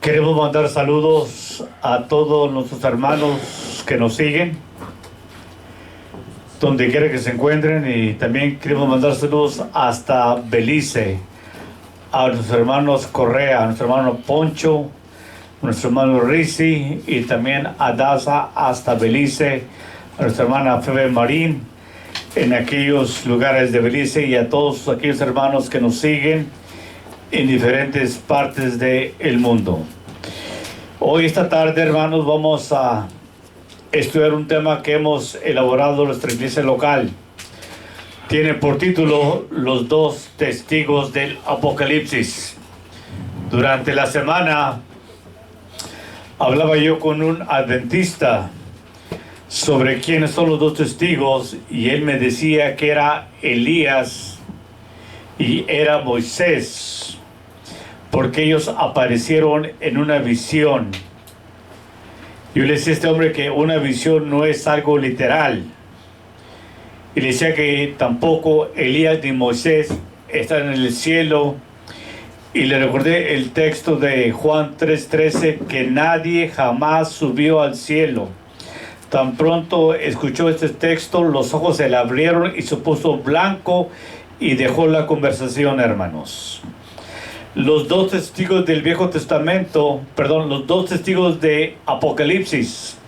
Queremos mandar saludos a todos nuestros hermanos que nos siguen, donde quiera que se encuentren, y también queremos mandar saludos hasta Belice, a nuestros hermanos Correa, a nuestro hermano Poncho, a nuestro hermano Rizzi, y también a Daza hasta Belice, a nuestra hermana Febe Marín, en aquellos lugares de Belice, y a todos aquellos hermanos que nos siguen en diferentes partes del mundo. Hoy, esta tarde, hermanos, vamos a estudiar un tema que hemos elaborado en nuestra iglesia local. Tiene por título Los dos testigos del Apocalipsis. Durante la semana hablaba yo con un adventista sobre quiénes son los dos testigos, y él me decía que era Elías y era Moisés, porque ellos aparecieron en una visión. Yo le decía a este hombre que una visión no es algo literal, y le decía que tampoco Elías ni Moisés están en el cielo, y le recordé el texto de Juan 3:13, que nadie jamás subió al cielo. Tan pronto escuchó este texto, los ojos se le abrieron y se puso blanco y dejó la conversación, hermanos. Los dos testigos del Viejo Testamento, los dos testigos de Apocalipsis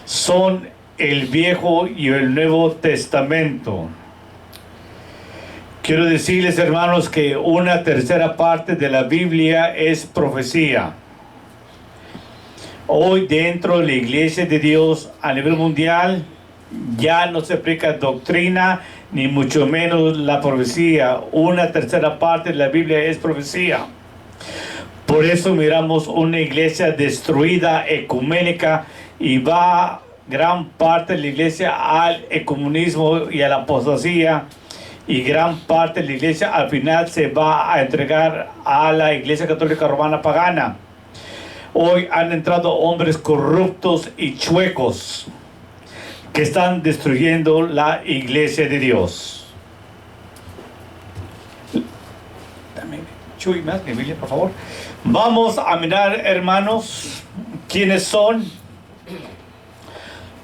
son el Viejo y el Nuevo Testamento. Quiero decirles, hermanos, que una tercera parte de la Biblia es profecía. Hoy, dentro de la Iglesia de Dios a nivel mundial, ya no se aplica doctrina, ni mucho menos la profecía. Una tercera parte de la Biblia es profecía. Por eso miramos una iglesia destruida, ecuménica, y va gran parte de la iglesia al ecumenismo y a la apostasía, y gran parte de la iglesia al final se va a entregar a la Iglesia Católica Romana pagana. Hoy han entrado hombres corruptos y chuecos que están destruyendo la iglesia de Dios. Dame, Chuy, más mi Biblia, por favor. Vamos a mirar, hermanos, quiénes son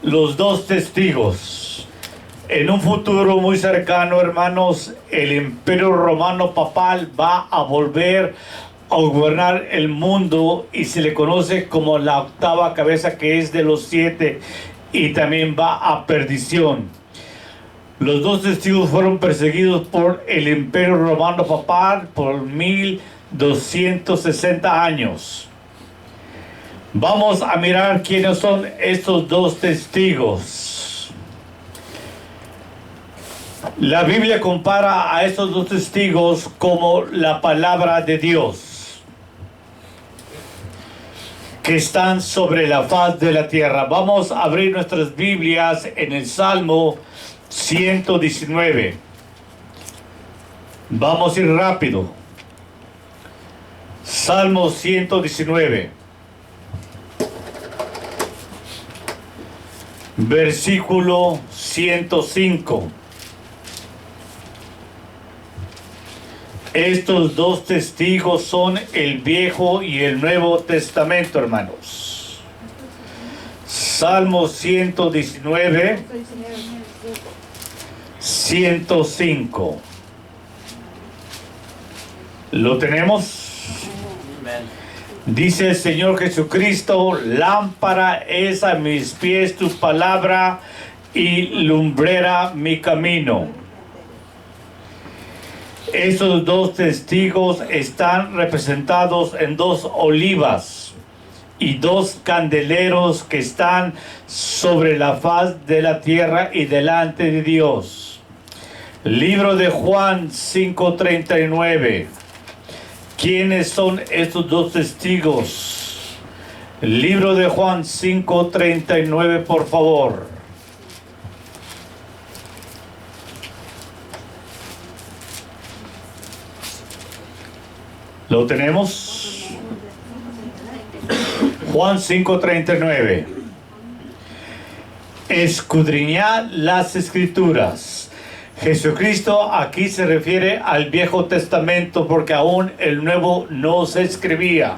los dos testigos. En un futuro muy cercano, hermanos, el Imperio Romano Papal va a volver a gobernar el mundo, y se le conoce como la octava cabeza, que es de los 7, y también va a perdición. Los dos testigos fueron perseguidos por el Imperio Romano Papal por 1260 años. Vamos a mirar quiénes son estos dos testigos. La Biblia compara a estos dos testigos como la palabra de Dios, que están sobre la faz de la tierra. Vamos a abrir nuestras Biblias en el Salmo 119. Vamos a ir rápido. Salmo 119. Versículo 105. Estos dos testigos son el Viejo y el Nuevo Testamento, hermanos. Salmo 119, 105. ¿Lo tenemos? Dice el Señor Jesucristo: lámpara es a mis pies tu palabra y lumbrera mi camino. Estos dos testigos están representados en dos olivas y dos candeleros que están sobre la faz de la tierra y delante de Dios. Libro de Juan 5:39. ¿Quiénes son estos dos testigos? Libro de Juan 5:39, por favor. ¿Lo tenemos? Juan 5:39. Escudriñad las Escrituras. Jesucristo aquí se refiere al Viejo Testamento, porque aún el Nuevo no se escribía.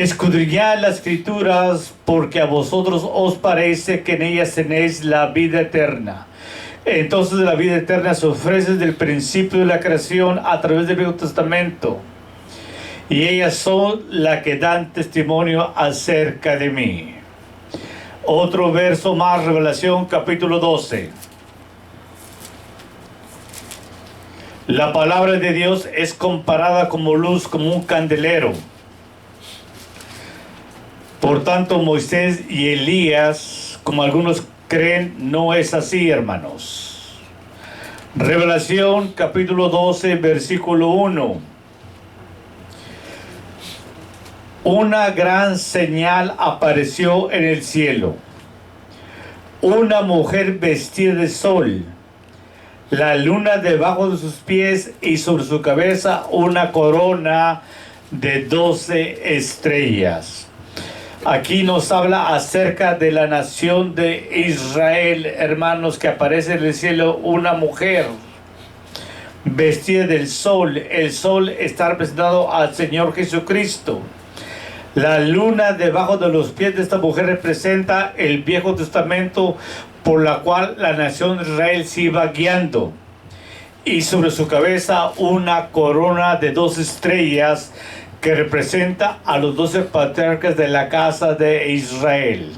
escudriñad las escrituras, porque a vosotros os parece que en ellas tenéis la vida eterna. Entonces la vida eterna se ofrece desde el principio de la creación a través del Viejo Testamento, y ellas son las que dan testimonio acerca de mí. Otro verso más, Revelación capítulo 12. La palabra de Dios es comparada como luz, como un candelero. Por tanto, Moisés y Elías, como algunos creen, no es así, hermanos. Revelación capítulo 12, versículo 1. Una gran señal apareció en el cielo. Una mujer vestida de sol, la luna debajo de sus pies y sobre su cabeza una corona de 12 estrellas. Aquí nos habla acerca de la nación de Israel, hermanos, que aparece en el cielo una mujer vestida del sol. El sol está representado al Señor Jesucristo. La luna debajo de los pies de esta mujer representa el Viejo Testamento, por la cual la nación de Israel se iba guiando. Y sobre su cabeza una corona de 2 estrellas que representa a los 12 patriarcas de la casa de Israel.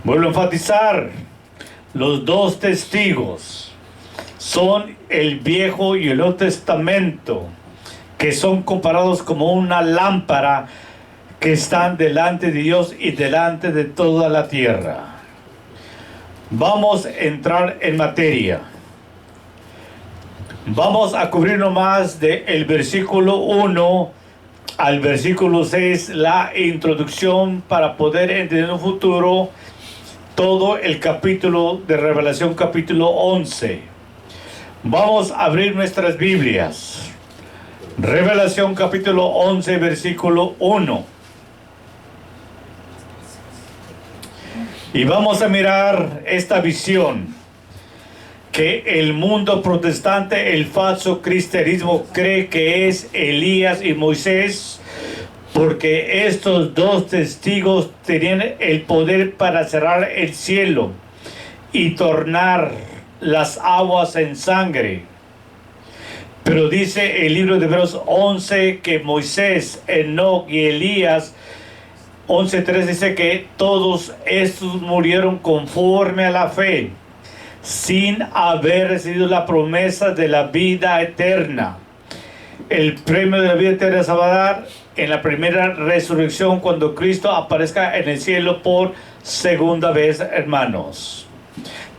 Vuelvo a enfatizar, los 2 testigos son el Viejo y el Nuevo Testamento, que son comparados como una lámpara que están delante de Dios y delante de toda la tierra. Vamos a entrar en materia. Vamos a cubrir nomás del versículo 1 al versículo 6 la introducción para poder entender en un futuro todo el capítulo de Revelación, capítulo 11. Vamos a abrir nuestras Biblias. Revelación capítulo 11, versículo 1. Y vamos a mirar esta visión que el mundo protestante, el falso cristianismo, cree que es Elías y Moisés, porque estos 2 testigos tenían el poder para cerrar el cielo y tornar las aguas en sangre. Pero dice el libro de Hebreos 11 que Moisés, Enoc y Elías, 11:3 dice que todos estos murieron conforme a la fe, sin haber recibido la promesa de la vida eterna. El premio de la vida eterna se va a dar en la primera resurrección, cuando Cristo aparezca en el cielo por segunda vez, hermanos.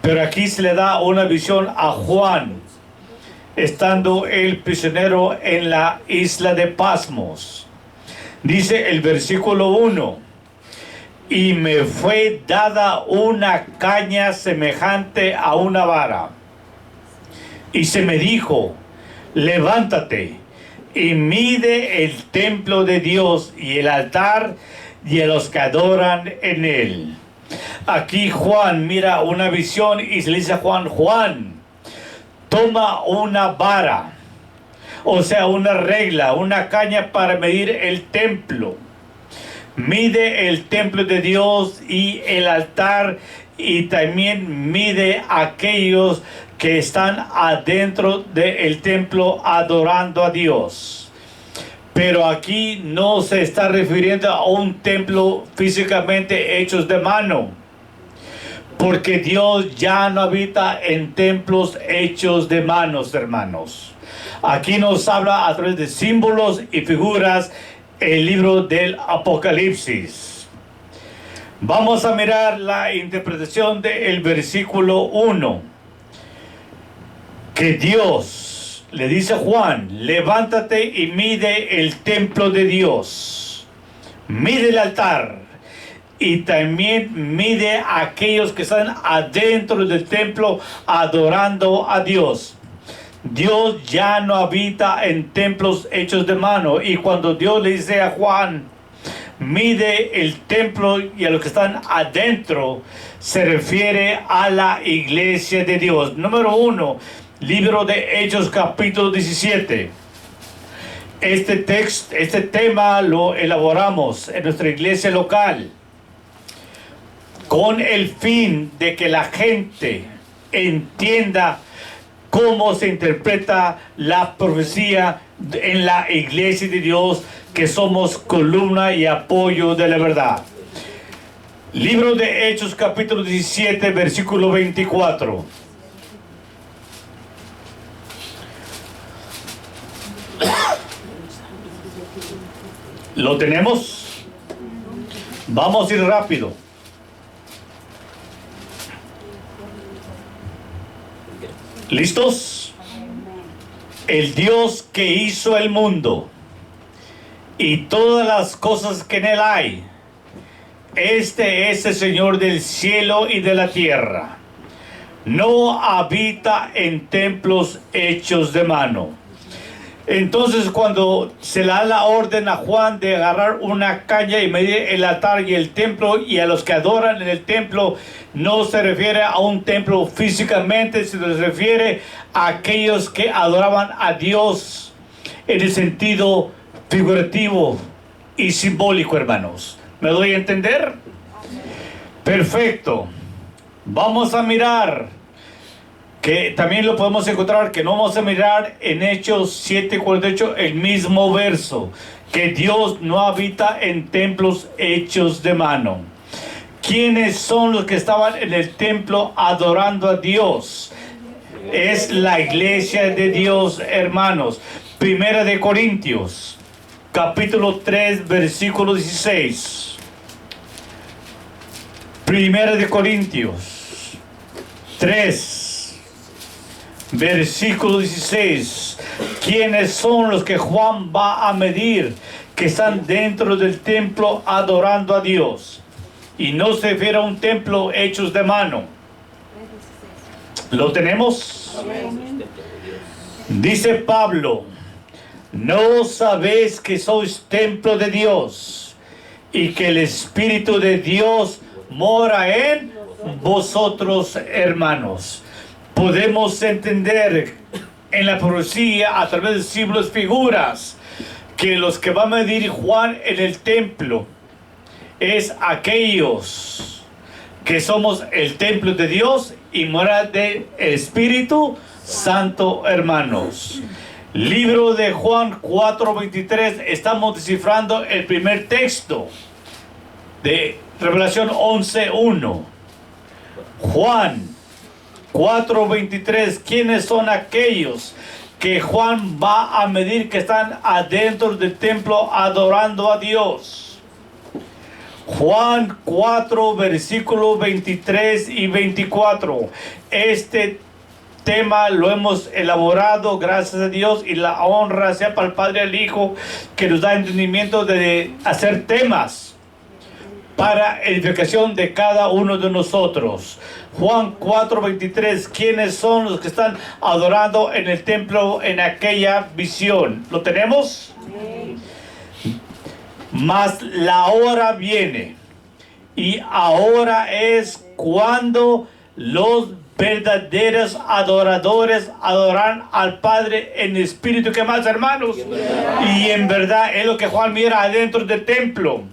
Pero aquí se le da una visión a Juan, estando el prisionero en la isla de Patmos. Dice el versículo 1: y me fue dada una caña semejante a una vara, y se me dijo: levántate y mide el templo de Dios y el altar y a los que adoran en él. Aquí Juan mira una visión y se le dice a Juan: Juan, toma una vara, o sea, una regla, una caña para medir el templo. Mide el templo de Dios y el altar, y también mide a aquellos que están adentro del templo adorando a Dios. Pero aquí no se está refiriendo a un templo físicamente hechos de mano, porque Dios ya no habita en templos hechos de manos, hermanos. Aquí nos habla a través de símbolos y figuras el libro del Apocalipsis. Vamos a mirar la interpretación del versículo 1, que Dios le dice a Juan: levántate y mide el templo de Dios, mide el altar, y también mide a aquellos que están adentro del templo adorando a Dios. Dios ya no habita en templos hechos de mano, y cuando Dios le dice a Juan: mide el templo y a los que están adentro, se refiere a la iglesia de Dios. Número 1, libro de Hechos capítulo 17. Este tema lo elaboramos en nuestra iglesia local con el fin de que la gente entienda cómo se interpreta la profecía en la iglesia de Dios, que somos columna y apoyo de la verdad. Libro de Hechos, capítulo 17, versículo 24. ¿Lo tenemos? Vamos a ir rápido. ¿Listos? El Dios que hizo el mundo y todas las cosas que en él hay, este es el Señor del cielo y de la tierra. No habita en templos hechos de mano. Entonces, cuando se le da la orden a Juan de agarrar una caña y medir el altar y el templo, y a los que adoran en el templo, no se refiere a un templo físicamente, sino se refiere a aquellos que adoraban a Dios en el sentido figurativo y simbólico, hermanos. ¿Me doy a entender? Perfecto. Vamos a mirar que también lo podemos encontrar, que no vamos a mirar en Hechos 7:48 el mismo verso, que Dios no habita en templos hechos de mano. ¿Quiénes son los que estaban en el templo adorando a Dios? Es la iglesia de Dios, hermanos. Primera de Corintios, capítulo 3, versículo 16. Primera de Corintios 3, versículo 16. ¿Quiénes son los que Juan va a medir que están dentro del templo adorando a Dios? Y no se refiere a un templo hechos de mano. ¿Lo tenemos? Amén. Dice Pablo: ¿no sabéis que sois templo de Dios y que el Espíritu de Dios mora en vosotros, hermanos? Podemos entender en la profecía, a través de símbolos, figuras, que los que va a medir Juan en el templo es aquellos que somos el templo de Dios y mora del Espíritu Santo, hermanos. Libro de Juan 4:23, estamos descifrando el primer texto de Revelación 11:1. Juan 4:23, ¿quiénes son aquellos que Juan va a medir que están adentro del templo adorando a Dios? Juan 4, versículos 23 y 24. Este tema lo hemos elaborado, gracias a Dios, y la honra sea para el Padre y el Hijo, que nos da entendimiento de hacer temas para edificación de cada uno de nosotros. Juan 4:23, ¿quiénes son los que están adorando en el templo en aquella visión? ¿Lo tenemos? Sí. Mas la hora viene, y ahora es cuando los verdaderos adoradores adorarán al Padre en espíritu. ¿Qué más, hermanos? Y en verdad es lo que Juan mira adentro del templo.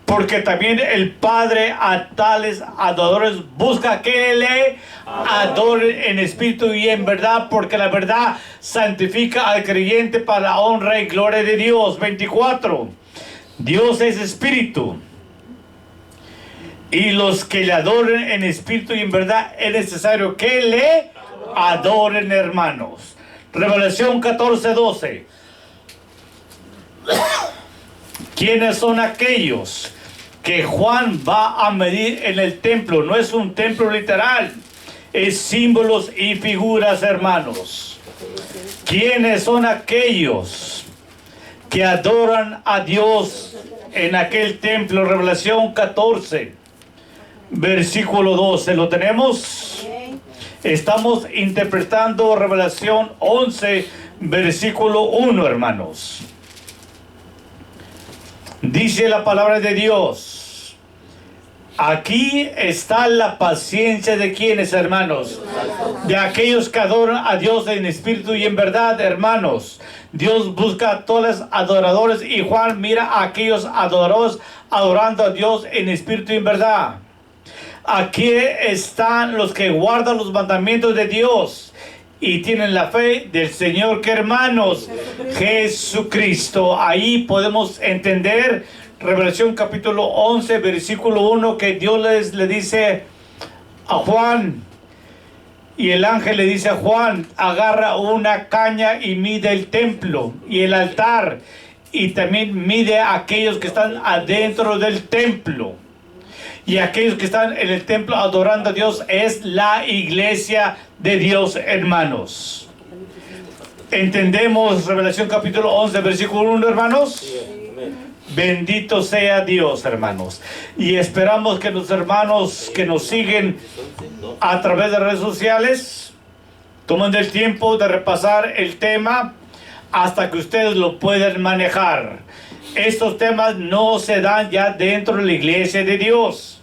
Porque también el Padre a tales adoradores busca que le adoren en espíritu y en verdad, porque la verdad santifica al creyente para la honra y gloria de Dios. 24. Dios es espíritu, y los que le adoren en espíritu y en verdad es necesario que le adoren, hermanos. Revelación 14:12. ¿Quiénes son aquellos que Juan va a medir en el templo? No es un templo literal, es símbolos y figuras, hermanos. ¿Quiénes son aquellos que adoran a Dios en aquel templo? Revelación 14, versículo 12. ¿Lo tenemos? Estamos interpretando Revelación 11, versículo 1, hermanos. Dice la palabra de Dios: aquí está la paciencia de quienes, hermanos, de aquellos que adoran a Dios en espíritu y en verdad, hermanos. Dios busca a todos los adoradores y Juan mira a aquellos adoradores adorando a Dios en espíritu y en verdad. Aquí están los que guardan los mandamientos de Dios y tienen la fe del Señor, que hermanos, Jesucristo. Ahí podemos entender Revelación capítulo 11, versículo 1, que Dios le dice a Juan, y el ángel le dice a Juan: agarra una caña y mide el templo y el altar, y también mide a aquellos que están adentro del templo. Y aquellos que están en el templo adorando a Dios es la iglesia de Dios, hermanos. ¿Entendemos Revelación capítulo 11, versículo 1, hermanos? Bendito sea Dios, hermanos. Y esperamos que los hermanos que nos siguen a través de redes sociales tomen el tiempo de repasar el tema hasta que ustedes lo puedan manejar. Estos temas no se dan ya dentro de la iglesia de Dios.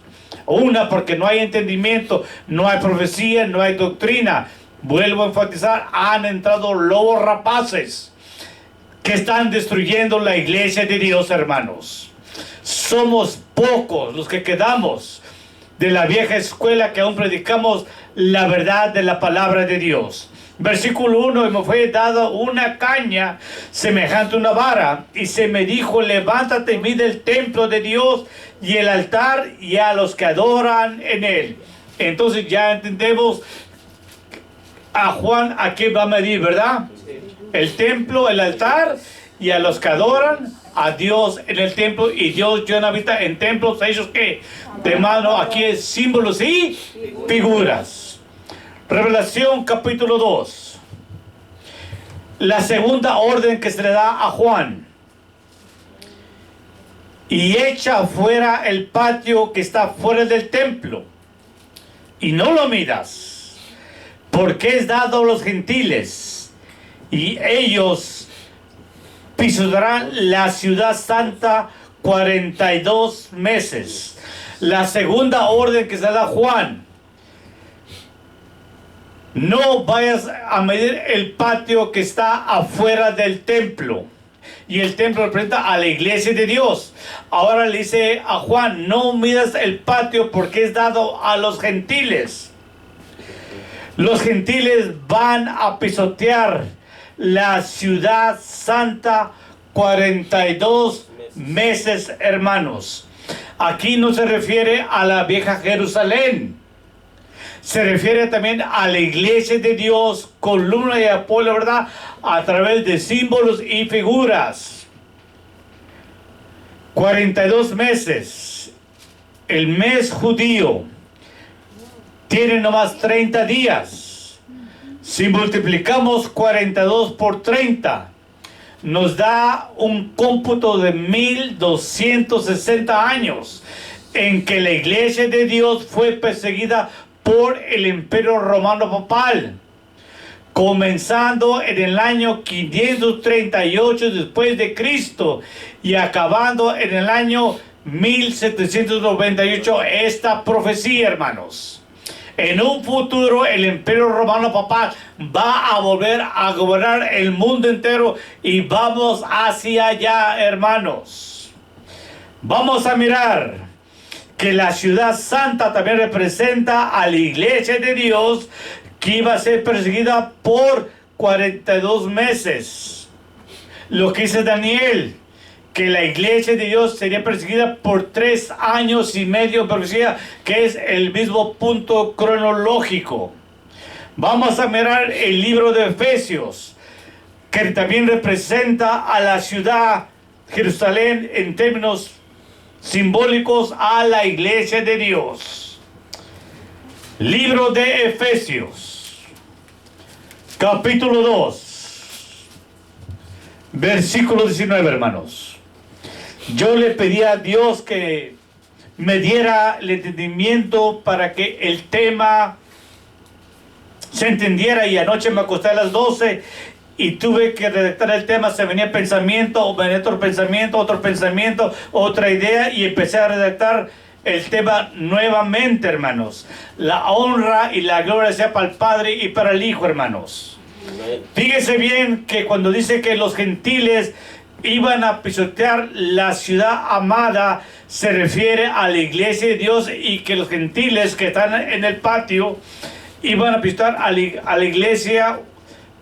Una, porque no hay entendimiento, no hay profecía, no hay doctrina. Vuelvo a enfatizar, han entrado lobos rapaces que están destruyendo la iglesia de Dios, hermanos. Somos pocos los que quedamos de la vieja escuela que aún predicamos la verdad de la palabra de Dios. Versículo 1: y me fue dada una caña semejante a una vara, y se me dijo: levántate y mide el templo de Dios y el altar y a los que adoran en él. Entonces ya entendemos a Juan a qué va a medir, ¿verdad? El templo, el altar y a los que adoran a Dios en el templo. Y Dios ya no habita en templos hechos que de mano. Aquí es símbolos y figuras. Revelación capítulo 2. La segunda orden que se le da a Juan: y echa afuera el patio que está fuera del templo, y no lo midas, porque es dado a los gentiles, y ellos pisotearán la ciudad santa 42 meses. La segunda orden que se da a Juan: no vayas a medir el patio que está afuera del templo. Y el templo representa a la iglesia de Dios. Ahora le dice a Juan: no midas el patio porque es dado a los gentiles. Los gentiles van a pisotear la ciudad santa 42 meses, hermanos. Aquí no se refiere a la vieja Jerusalén. Se refiere también a la iglesia de Dios, columna y apoyo, ¿verdad? A través de símbolos y figuras. 42 meses. El mes judío tiene nomás 30 días. Si multiplicamos 42 por 30, nos da un cómputo de 1260 años en que la iglesia de Dios fue perseguida por el Imperio Romano Papal, comenzando en el año 538 después de Cristo y acabando en el año 1798. Esta profecía, hermanos, en un futuro el Imperio Romano Papal va a volver a gobernar el mundo entero, y vamos hacia allá, hermanos. Vamos a mirar que la ciudad santa también representa a la iglesia de Dios, que iba a ser perseguida por 42 meses. Lo que dice Daniel, que la iglesia de Dios sería perseguida por 3 años y medio, profecía, que es el mismo punto cronológico. Vamos a mirar el libro de Efesios, que también representa a la ciudad Jerusalén en términos simbólicos a la iglesia de Dios. Libro de Efesios, capítulo 2, versículo 19, hermanos. Yo le pedí a Dios que me diera el entendimiento para que el tema se entendiera, y anoche me acosté a las 12 y tuve que redactar el tema. Se venía pensamiento, venía otro pensamiento, otra idea, y empecé a redactar el tema nuevamente, hermanos. La honra y la gloria sea para el Padre y para el Hijo, hermanos. Fíjese bien que cuando dice que los gentiles iban a pisotear la ciudad amada, se refiere a la iglesia de Dios, y que los gentiles que están en el patio iban a pisotear a la iglesia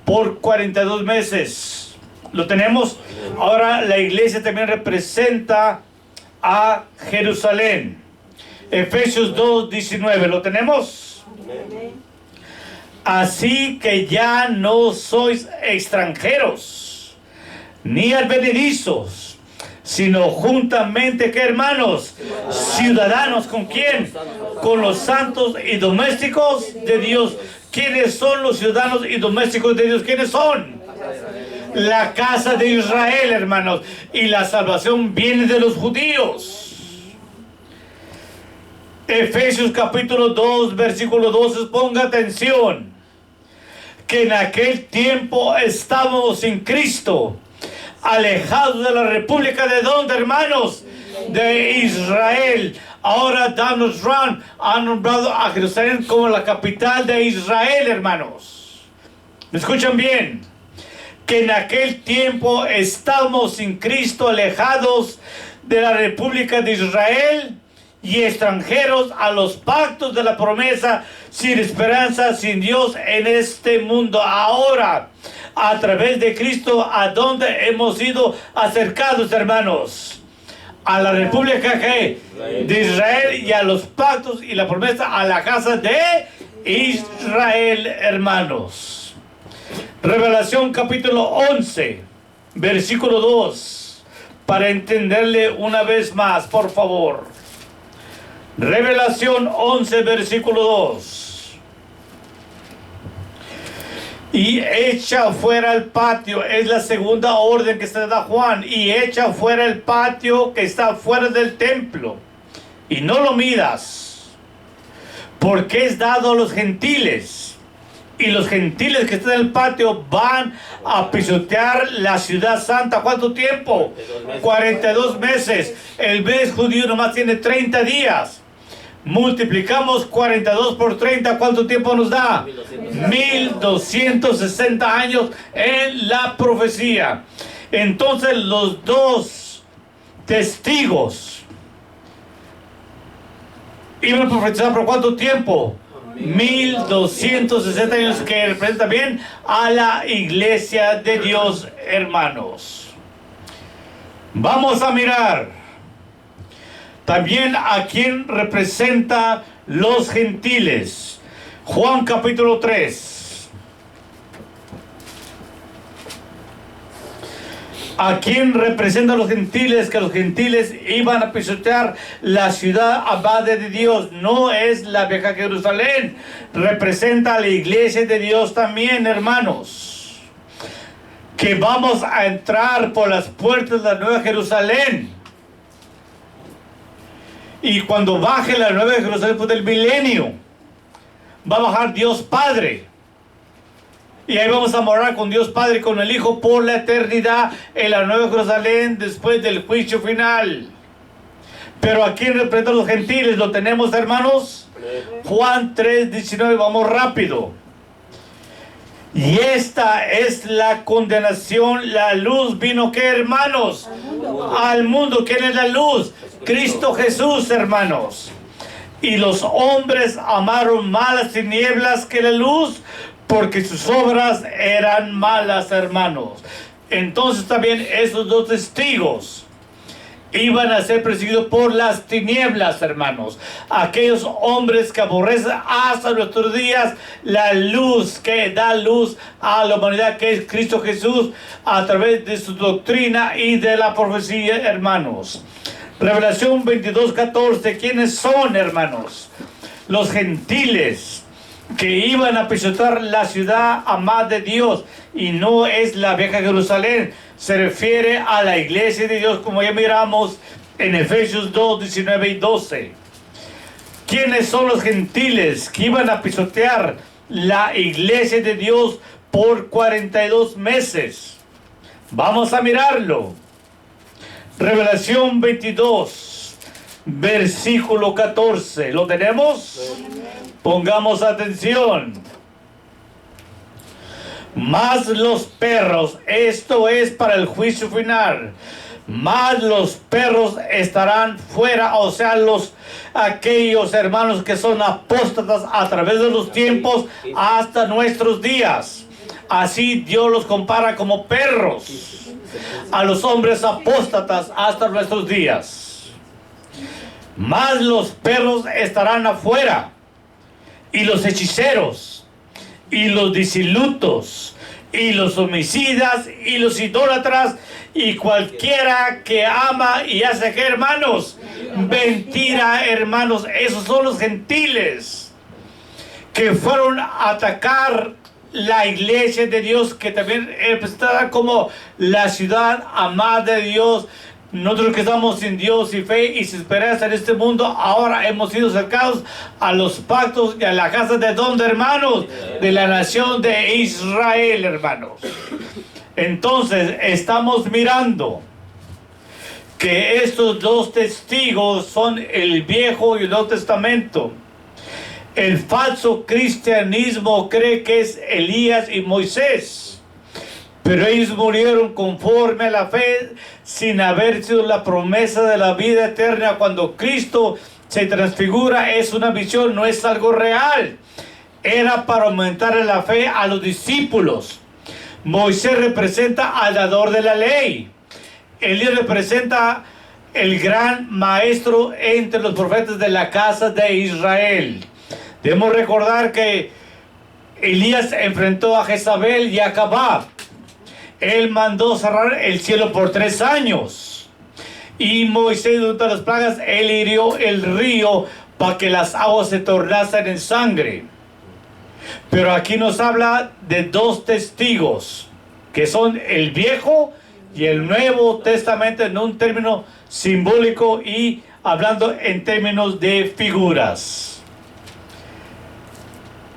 por 42 meses. ¿Lo tenemos? Ahora la iglesia también representa a Jerusalén. Efesios 2:19, ¿lo tenemos? Así que ya no sois extranjeros ni advenedizos, sino juntamente, ¿qué, hermanos? Ciudadanos, ¿con quién? Con los santos y domésticos de Dios. ¿Quiénes son los ciudadanos y domésticos de Dios? ¿Quiénes son? La casa de Israel, hermanos. Y la salvación viene de los judíos. Efesios capítulo 2, versículo 12, ponga atención. Que en aquel tiempo estábamos sin Cristo, alejados de la república, ¿de dónde, hermanos? De Israel. Ahora Donald Trump ha nombrado a Jerusalén como la capital de Israel, hermanos. ¿Me escuchan bien? Que en aquel tiempo estábamos sin Cristo, alejados de la república de Israel y extranjeros a los pactos de la promesa, sin esperanza, sin Dios en este mundo. Ahora, a través de Cristo, ¿a dónde hemos sido acercados, hermanos? A la república de Israel, y a los pactos y la promesa, a la casa de Israel, hermanos. Revelación capítulo 11, versículo 2, para entenderle una vez más, por favor. Revelación 11, versículo 2. Y echa fuera el patio, es la segunda orden que se da Juan, y echa fuera el patio que está fuera del templo, y no lo midas, porque es dado a los gentiles. Y los gentiles que están en el patio van a pisotear la ciudad santa. ¿Cuánto tiempo? 42 meses. El mes judío nomás tiene 30 días. Multiplicamos 42 por 30. ¿Cuánto tiempo nos da? 1260 años en la profecía. Entonces los dos testigos iban a profetizar por ¿cuánto tiempo? 1260 años, que representa bien a la iglesia de Dios, hermanos. Vamos a mirar también a quién representa los gentiles. Juan capítulo 3. ¿A quién representan los gentiles? Que los gentiles iban a pisotear la ciudad amada de Dios. No es la vieja Jerusalén. Representa a la iglesia de Dios también, hermanos. Que vamos a entrar por las puertas de la Nueva Jerusalén. Y cuando baje la Nueva Jerusalén después del milenio, va a bajar Dios Padre. Y ahí vamos a morar con Dios Padre y con el Hijo por la eternidad en la Nueva Jerusalén después del juicio final. Pero aquí representan los gentiles, ¿lo tenemos, hermanos? Juan 3:19, vamos rápido. Y esta es la condenación, la luz vino, ¿qué, hermanos? Al mundo. ¿Quién es la luz? Cristo Jesús, hermanos. Y los hombres amaron más las tinieblas que la luz, porque sus obras eran malas, hermanos. Entonces también esos dos testigos iban a ser perseguidos por las tinieblas, hermanos. Aquellos hombres que aborrecen hasta nuestros días la luz que da luz a la humanidad, que es Cristo Jesús, a través de su doctrina y de la profecía, hermanos. Revelación 22:14. ¿Quiénes son, hermanos? Los gentiles que iban a pisotear la ciudad amada de Dios, y no es la vieja Jerusalén. Se refiere a la iglesia de Dios, como ya miramos en Efesios 2:19 y 12. ¿Quiénes son los gentiles que iban a pisotear la iglesia de Dios por 42 meses? Vamos a mirarlo. Revelación 22, versículo 14. ¿Lo tenemos? Pongamos atención. Más los perros, esto es para el juicio final. Más los perros estarán fuera, o sea, aquellos hermanos que son apóstatas a través de los tiempos hasta nuestros días. Así Dios los compara como perros a los hombres apóstatas hasta nuestros días. Más los perros estarán afuera, y los hechiceros, y los disilutos, y los homicidas, y los idólatras, y cualquiera que ama y hace que, hermanos, mentira, hermanos, esos son los gentiles que fueron a atacar la iglesia de Dios, que también es representada como la ciudad amada de Dios. Nosotros que estamos sin Dios y fe y sin esperanza en este mundo, ahora hemos sido acercados a los pactos y a la casa de donde, hermanos, de la nación de Israel, hermanos. Entonces estamos mirando que estos dos testigos son el Viejo y el Nuevo Testamento. El falso cristianismo cree que es Elías y Moisés, pero ellos murieron conforme a la fe sin haber sido la promesa de la vida eterna. Cuando Cristo se transfigura, es una visión, no es algo real. Era para aumentar la fe a los discípulos. Moisés representa al dador de la ley. Elías representa el gran maestro entre los profetas de la casa de Israel. Debemos recordar que Elías enfrentó a Jezabel y a Acab. Él mandó cerrar el cielo por 3 años. Y Moisés, durante las plagas, él hirió el río para que las aguas se tornasen en sangre. Pero aquí nos habla de dos testigos, que son el Viejo y el Nuevo Testamento, en un término simbólico y hablando en términos de figuras.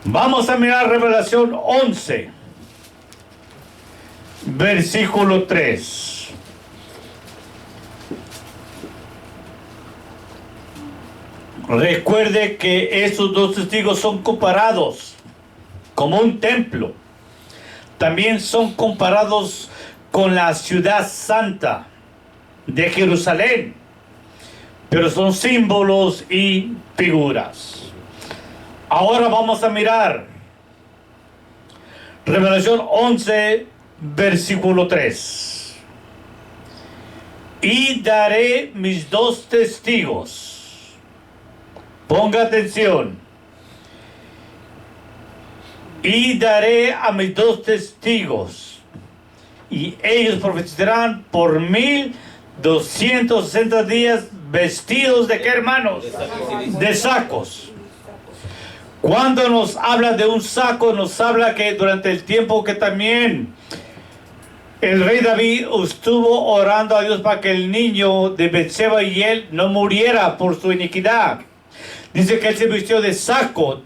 Vamos a mirar Revelación 11, versículo 3. Recuerde que estos dos testigos son comparados como un templo. También son comparados con la ciudad santa de Jerusalén, pero son símbolos y figuras. Ahora vamos a mirar Revelación 11, versículo 3. Y daré mis dos testigos. Ponga atención. Y daré a mis dos testigos, y ellos profetizarán por 1260 días, vestidos de qué, hermanos? De sacos. Cuando nos habla de un saco, nos habla que durante el tiempo que también el rey David estuvo orando a Dios para que el niño de Betseba y él no muriera por su iniquidad. Dice que él se vistió de saco,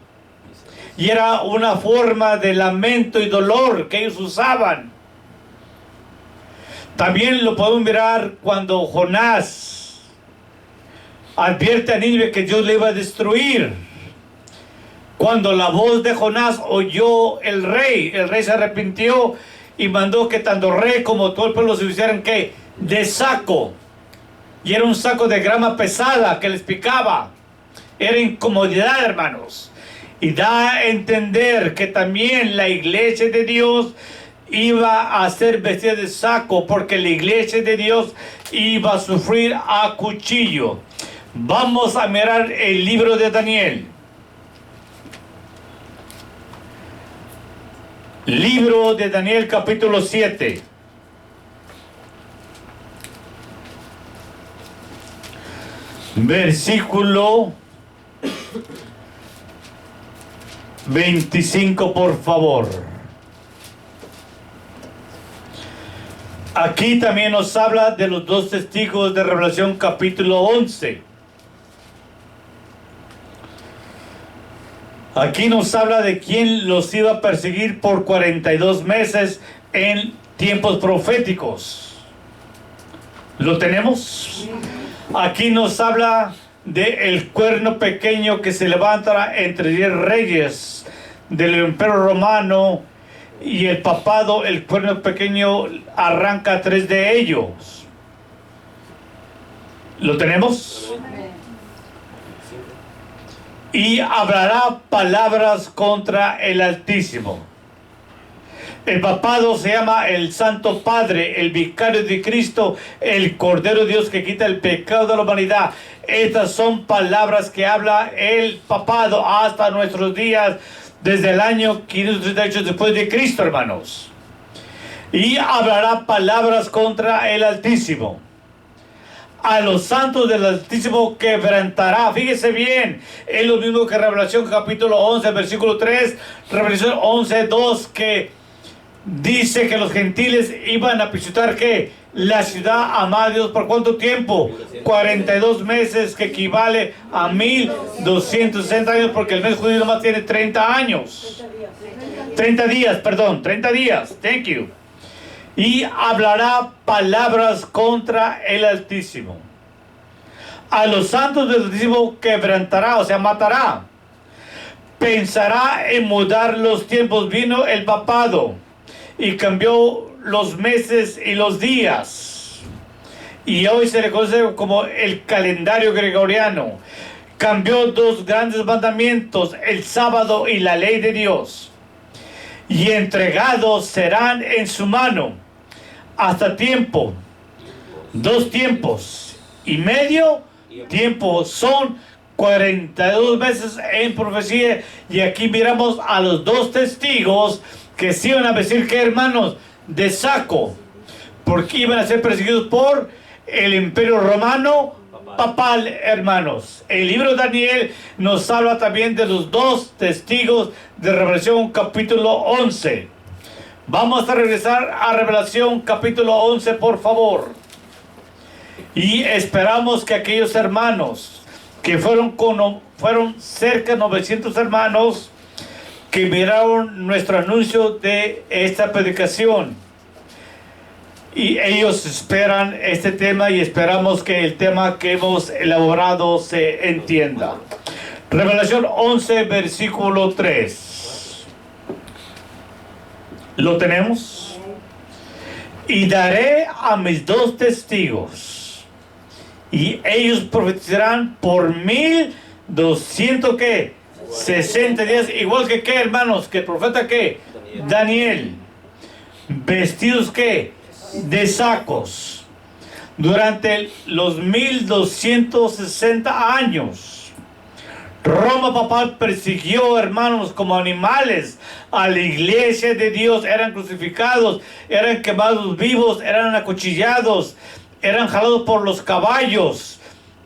y era una forma de lamento y dolor que ellos usaban. También lo podemos mirar cuando Jonás advierte a Nínive que Dios le iba a destruir. Cuando la voz de Jonás oyó el rey se arrepintió y mandó que tanto rey como todo el pueblo se vistieran ¿qué? De saco. Y era un saco de grama pesada que les picaba. Era incomodidad, hermanos. Y da a entender que también la iglesia de Dios iba a ser vestida de saco, porque la iglesia de Dios iba a sufrir a cuchillo. Vamos a mirar el libro de Daniel. Libro de Daniel, capítulo 7. Versículo 25, por favor. Aquí también nos habla de los dos testigos de Revelación capítulo 11. Aquí nos habla de quién los iba a perseguir por 42 meses en tiempos proféticos. ¿Lo tenemos? Aquí nos habla de el cuerno pequeño que se levantará entre 10 reyes del imperio romano, y el papado, el cuerno pequeño, arranca 3 de ellos. ¿Lo tenemos? Y hablará palabras contra el Altísimo. El papado se llama el Santo Padre, el Vicario de Cristo, el Cordero de Dios que quita el pecado de la humanidad. Estas son palabras que habla el papado hasta nuestros días, desde el año 538 después de Cristo, hermanos. Y hablará palabras contra el Altísimo. A los santos del Altísimo quebrantará. Fíjese bien, es lo mismo que Revelación capítulo 11, versículo 3, Revelación 11, 2, que dice que los gentiles iban a pisotear que la ciudad amada de Dios. ¿Por cuánto tiempo? 42 meses, que equivale a 1260 años, porque el mes judío nomás tiene 30 años. 30 días, perdón, 30 días. Thank you. Y hablará palabras contra el Altísimo. A los santos del Altísimo quebrantará, o sea, matará. Pensará en mudar los tiempos. Vino el papado y cambió los meses y los días. Y hoy se le conoce como el calendario gregoriano. Cambió 2 grandes mandamientos, el sábado y la ley de Dios. Y entregados serán en su mano hasta tiempo, 2 tiempos y medio tiempo, son 42 meses en profecía. Y aquí miramos a los 2 testigos que se iban a vestir, que hermanos, de saco, porque iban a ser perseguidos por el imperio romano papal, hermanos. El libro de Daniel nos habla también de los 2 testigos de Revelación capítulo 11. Vamos a regresar a Revelación capítulo 11, por favor. Y esperamos que aquellos hermanos que fueron cerca de 900 hermanos que miraron nuestro anuncio de esta predicación, y ellos esperan este tema, y esperamos que el tema que hemos elaborado se entienda. Revelación 11, versículo 3. ¿Lo tenemos? Y daré a mis 2 testigos, y ellos profetizarán por 1200 ¿qué? 60 días, igual que ¿qué, hermanos? Que el profeta ¿qué? Daniel. Vestidos ¿qué? De sacos. Durante los 1260 años. Roma papal persiguió, hermanos, como animales a la iglesia de Dios. Eran crucificados, eran quemados vivos, eran acuchillados, eran jalados por los caballos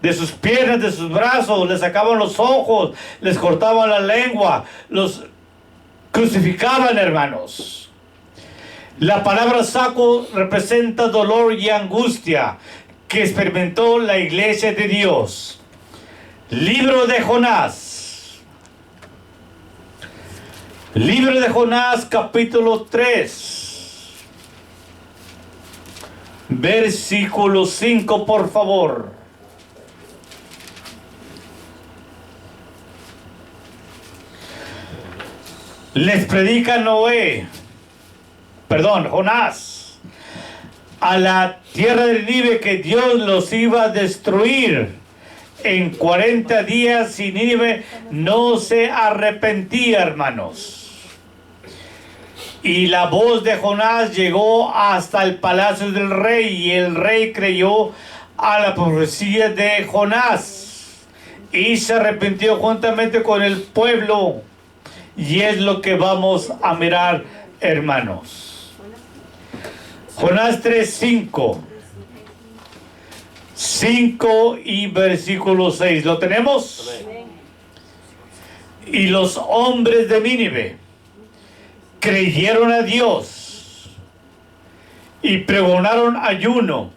de sus piernas, de sus brazos, les sacaban los ojos, les cortaban la lengua, los crucificaban, hermanos. La palabra saco representa dolor y angustia que experimentó la iglesia de Dios. Libro de Jonás. Libro de Jonás, capítulo 3. Versículo 5, por favor. Les predica Jonás, a la tierra de Nínive, que Dios los iba a destruir en 40 días, y Nínive no se arrepentía, hermanos. Y la voz de Jonás llegó hasta el palacio del rey, y el rey creyó a la profecía de Jonás y se arrepintió juntamente con el pueblo. Y es lo que vamos a mirar, hermanos. Jonás 3, 5 y versículo 6. ¿Lo tenemos? Y los hombres de Nínive creyeron a Dios y pregonaron ayuno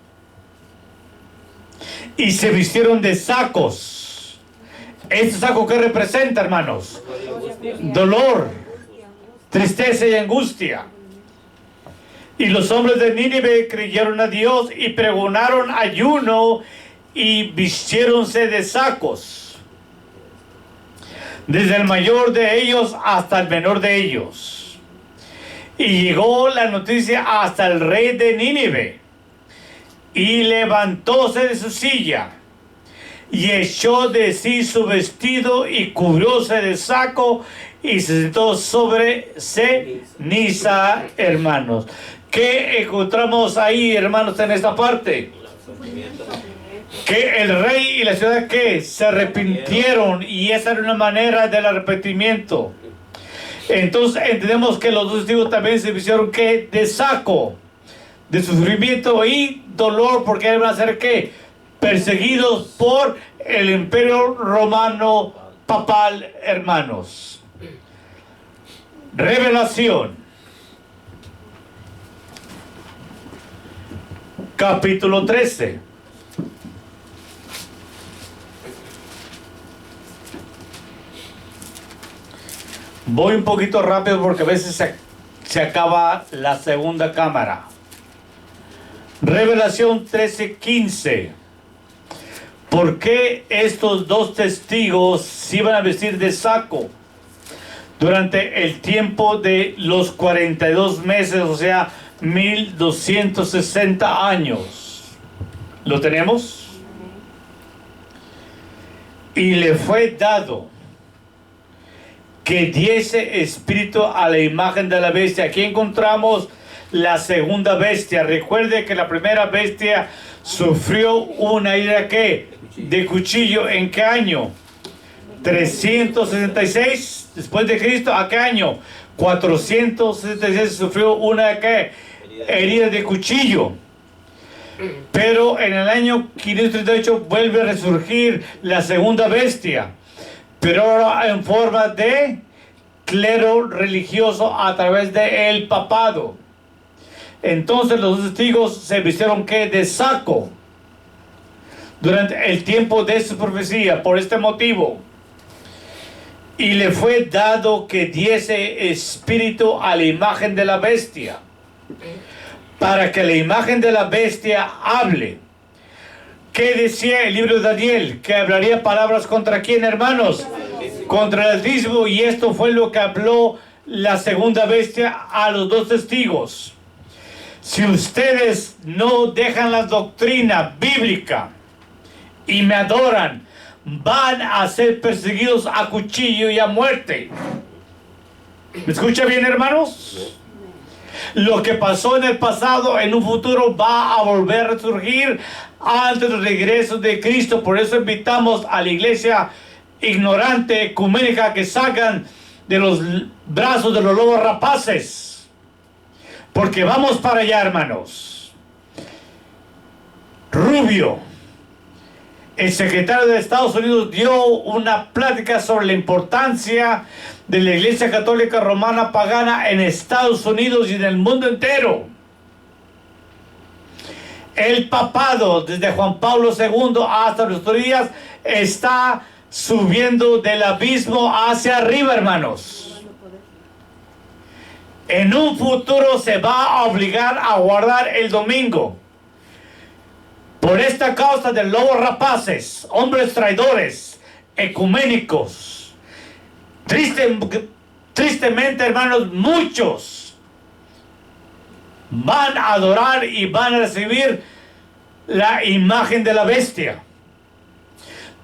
y se vistieron de sacos. ¿Este saco qué representa, hermanos? Dolor, tristeza y angustia. Y los hombres de Nínive creyeron a Dios y pregonaron ayuno y vistiéronse de sacos, desde el mayor de ellos hasta el menor de ellos. Y llegó la noticia hasta el rey de Nínive. Y levantóse de su silla, y echó de sí su vestido, y cubrióse de saco, y se sentó sobre ceniza, hermanos. ¿Qué encontramos ahí, hermanos, en esta parte? Que el rey y la ciudad que se arrepintieron, y esa era una manera del arrepentimiento. Entonces entendemos que los dos testigos también se hicieron que de saco, de sufrimiento y dolor, porque iban a ser que perseguidos por el imperio romano papal, hermanos. Revelación capítulo 13. Voy un poquito rápido porque a veces se acaba la segunda cámara. Revelación 13:15. ¿Por qué estos dos testigos se iban a vestir de saco durante el tiempo de los 42 meses, o sea, 1260 años? ¿Lo tenemos? Y le fue dado que diese espíritu a la imagen de la bestia. Aquí encontramos la segunda bestia. Recuerde que la primera bestia sufrió una herida ¿qué? De cuchillo. ¿En qué año? 366 después de Cristo. ¿A qué año? 466 sufrió una ¿qué? Herida de cuchillo. Pero en el año 538 vuelve a resurgir la segunda bestia, pero ahora en forma de clero religioso a través del papado. Entonces los testigos se vistieron ¿qué? De saco durante el tiempo de su profecía, por este motivo. Y le fue dado que diese espíritu a la imagen de la bestia, para que la imagen de la bestia hable. ¿Qué decía el libro de Daniel? Que hablaría palabras contra quién, hermanos, contra el altísimo. Y esto fue lo que habló la segunda bestia a los dos testigos. Si ustedes no dejan la doctrina bíblica y me adoran, van a ser perseguidos a cuchillo y a muerte. ¿Me escucha bien, hermanos? Lo que pasó en el pasado, en un futuro va a volver a resurgir antes del regreso de Cristo. Por eso invitamos a la iglesia ignorante, ecuménica, que salgan de los brazos de los lobos rapaces, porque vamos para allá, hermanos. Rubio, el secretario de Estados Unidos, dio una plática sobre la importancia de la Iglesia Católica Romana Pagana en Estados Unidos y en el mundo entero. El papado, desde Juan Pablo II hasta nuestros días, está subiendo del abismo hacia arriba, hermanos. En un futuro se va a obligar a guardar el domingo. Por esta causa de lobos rapaces, hombres traidores, ecuménicos. Tristemente, hermanos, muchos van a adorar y van a recibir la imagen de la bestia.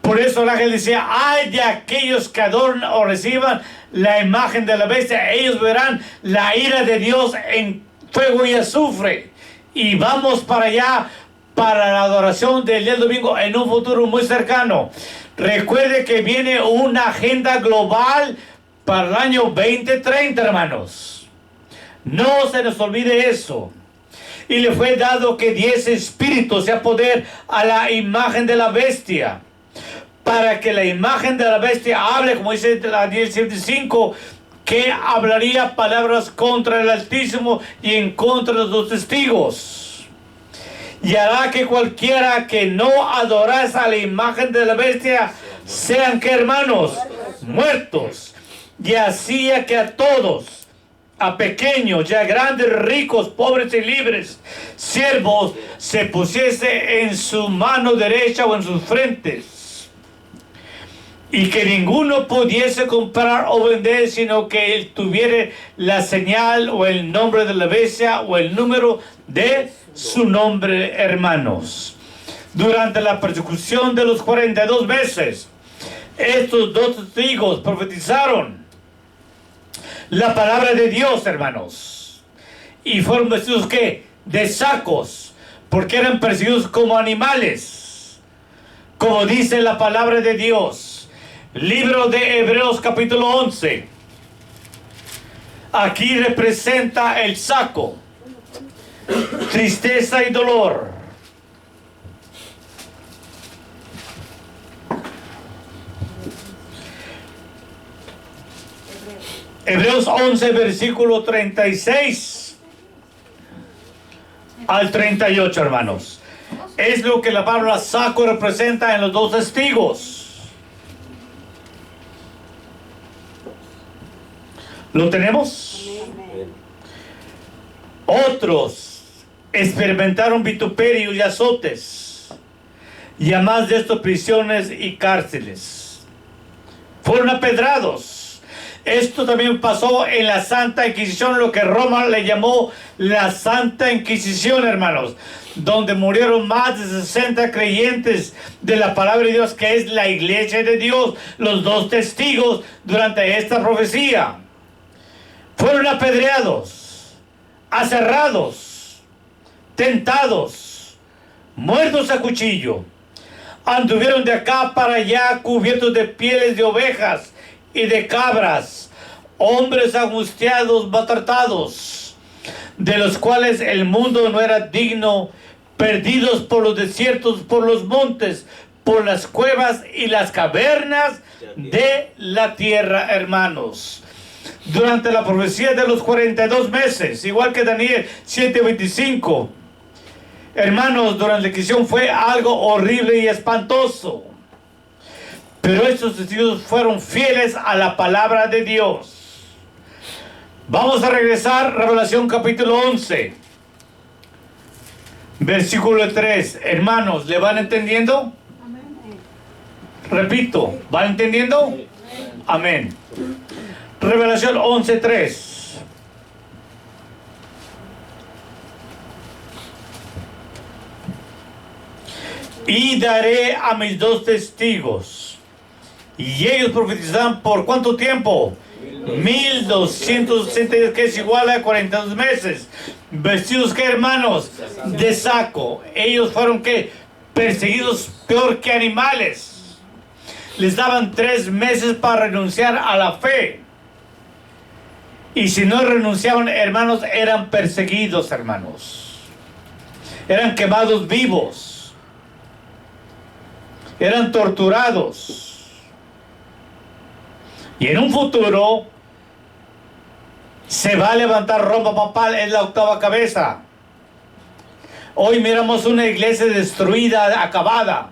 Por eso el ángel decía: ay de aquellos que adoran o reciban la imagen de la bestia, ellos verán la ira de Dios en fuego y azufre. Y vamos para allá, para la adoración del día del domingo en un futuro muy cercano. Recuerde que viene una agenda global para el año 2030, hermanos. No se nos olvide eso. Y le fue dado que diese espíritu, o sea, poder, a la imagen de la bestia, para que la imagen de la bestia hable, como dice Daniel 7:5, que hablaría palabras contra el Altísimo y en contra de los dos testigos. Y hará que cualquiera que no adorase a la imagen de la bestia sean, ¿qué, hermanos? Muertos. Y hacía que a todos, a pequeños, ya grandes, ricos, pobres y libres, siervos, se pusiese en su mano derecha o en sus frentes. y que ninguno pudiese comprar o vender, sino que él tuviera la señal o el nombre de la bestia o el número de su nombre, hermanos. Durante la persecución de los 42 meses, estos dos testigos profetizaron la palabra de Dios, hermanos, y fueron vestidos, ¿qué? De sacos, porque eran perseguidos como animales, como dice la palabra de Dios. Libro de Hebreos capítulo 11. Aquí representa el saco, tristeza y dolor. Hebreos 11, versículo 36 al 38, hermanos. Es lo que la palabra saco representa en los dos testigos. ¿Lo tenemos? Otros experimentaron vituperio y azotes, y además de esto prisiones y cárceles. Fueron apedrados. Esto también pasó en la Santa Inquisición, lo que Roma le llamó la Santa Inquisición, hermanos, donde murieron más de 60 creyentes de la palabra de Dios, que es la iglesia de Dios, los dos testigos durante esta profecía. Fueron apedreados, aserrados, tentados, muertos a cuchillo. Anduvieron de acá para allá cubiertos de pieles de ovejas y de cabras, hombres angustiados, maltratados, de los cuales el mundo no era digno, perdidos por los desiertos, por los montes, por las cuevas y las cavernas de la tierra, hermanos. Durante la profecía de los 42 meses, igual que Daniel 7:25, hermanos, durante la Inquisición fue algo horrible y espantoso. Pero estos testigos fueron fieles a la palabra de Dios. Vamos a regresar, Revelación capítulo 11, versículo 3. Hermanos, ¿le van entendiendo? Repito, ¿van entendiendo? Amén. Revelación 11:3. Y daré a mis dos testigos, y ellos profetizarán por ¿cuánto tiempo? 1260 días, que es igual a 42 meses. Vestidos, ¿qué, hermanos? De saco. Ellos fueron, ¿qué? Perseguidos peor que animales. Les daban 3 meses para renunciar a la fe. Y si no renunciaban, hermanos, eran perseguidos, hermanos. Eran quemados vivos. Eran torturados. Y en un futuro se va a levantar Roma papal, es la octava cabeza. Hoy miramos una iglesia destruida, acabada,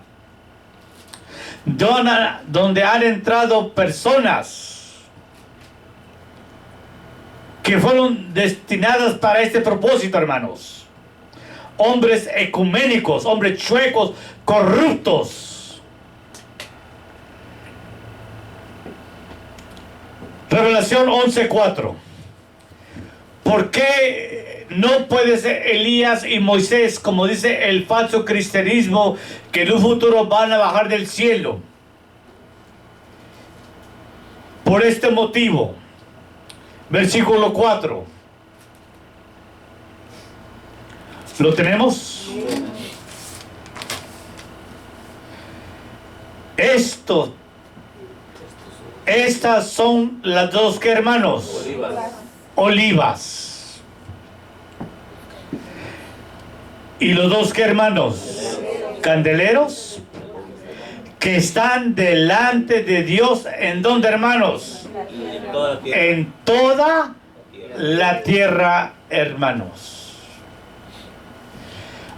donde han entrado personas que fueron destinadas para este propósito, hermanos. Hombres ecuménicos, hombres chuecos, corruptos. Revelación 11:4. ¿Por qué no puede ser Elías y Moisés, como dice el falso cristianismo, que en un futuro van a bajar del cielo? Por este motivo. Versículo 4. ¿Lo tenemos? Estas son las dos, ¿qué, hermanos? Olivas. ¿Y los dos, qué, hermanos? Candeleros, que están delante de Dios. ¿En dónde, hermanos? En toda la tierra, hermanos.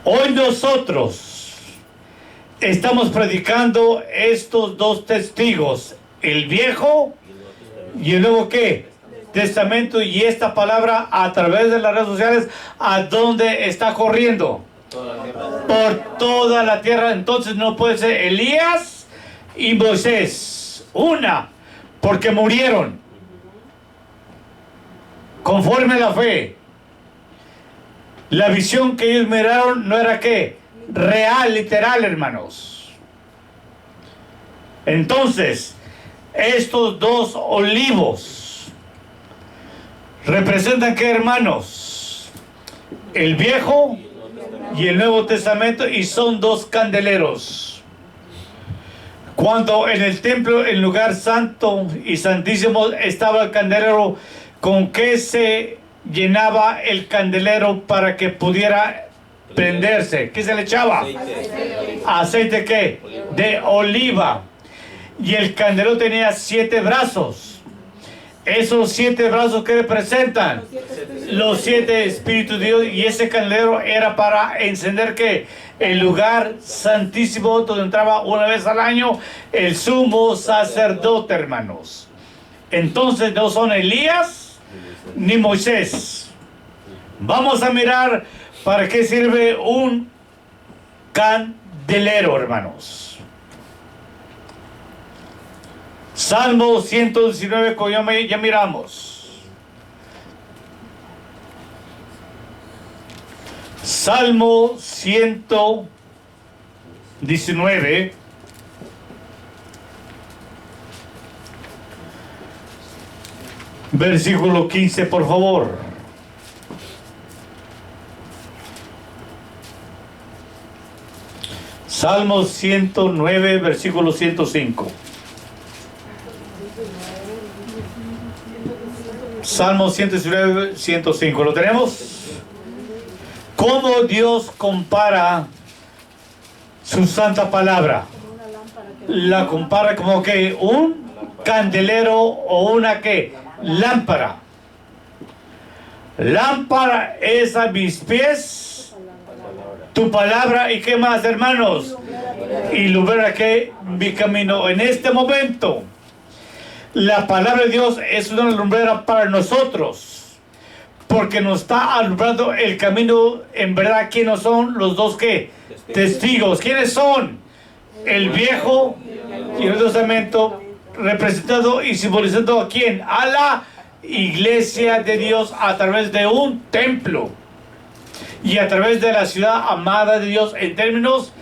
Hoy nosotros estamos predicando estos dos testigos, el Viejo y el Nuevo, ¿qué? Testamento, y esta palabra a través de las redes sociales, ¿a dónde está corriendo? Por toda la tierra. Entonces no puede ser Elías y Moisés Una, porque murieron conforme a la fe. La visión que ellos miraron no era ¿qué? Real, literal, hermanos. Entonces, estos dos olivos representan ¿qué, hermanos? El Viejo y el Nuevo Testamento, y son dos candeleros. Cuando en el templo, en el lugar santo y santísimo, estaba el candelero, ¿con qué se llenaba el candelero para que pudiera prenderse? ¿Qué se le echaba? Aceite. ¿Aceite qué? De oliva. Y el candelero tenía 7 brazos. Esos 7 brazos que representan los 7 espíritus de Dios, y ese candelero era para encender ¿qué? El lugar santísimo, donde entraba una vez al año el sumo sacerdote, hermanos. Entonces no son Elías ni Moisés. Vamos a mirar para qué sirve un candelero, hermanos. Salmo 119, como ya miramos. Salmo 119. Versículo 15, por favor. Salmo 109, versículo 105. Salmo 119, 105. ¿Lo tenemos? ¿Cómo Dios compara su santa palabra? La compara como que un candelero o una que lámpara. Lámpara es a mis pies tu palabra, y qué más, hermanos, ilumina que mi camino. En este momento la palabra de Dios es una lumbrera para nosotros, porque nos está alumbrando el camino. En verdad, ¿quiénes son los dos que? Testigos. ¿Quiénes son? El Viejo y el Nuevo Testamento, representado y simbolizando a quién? A la iglesia de Dios a través de un templo y a través de la ciudad amada de Dios, en términos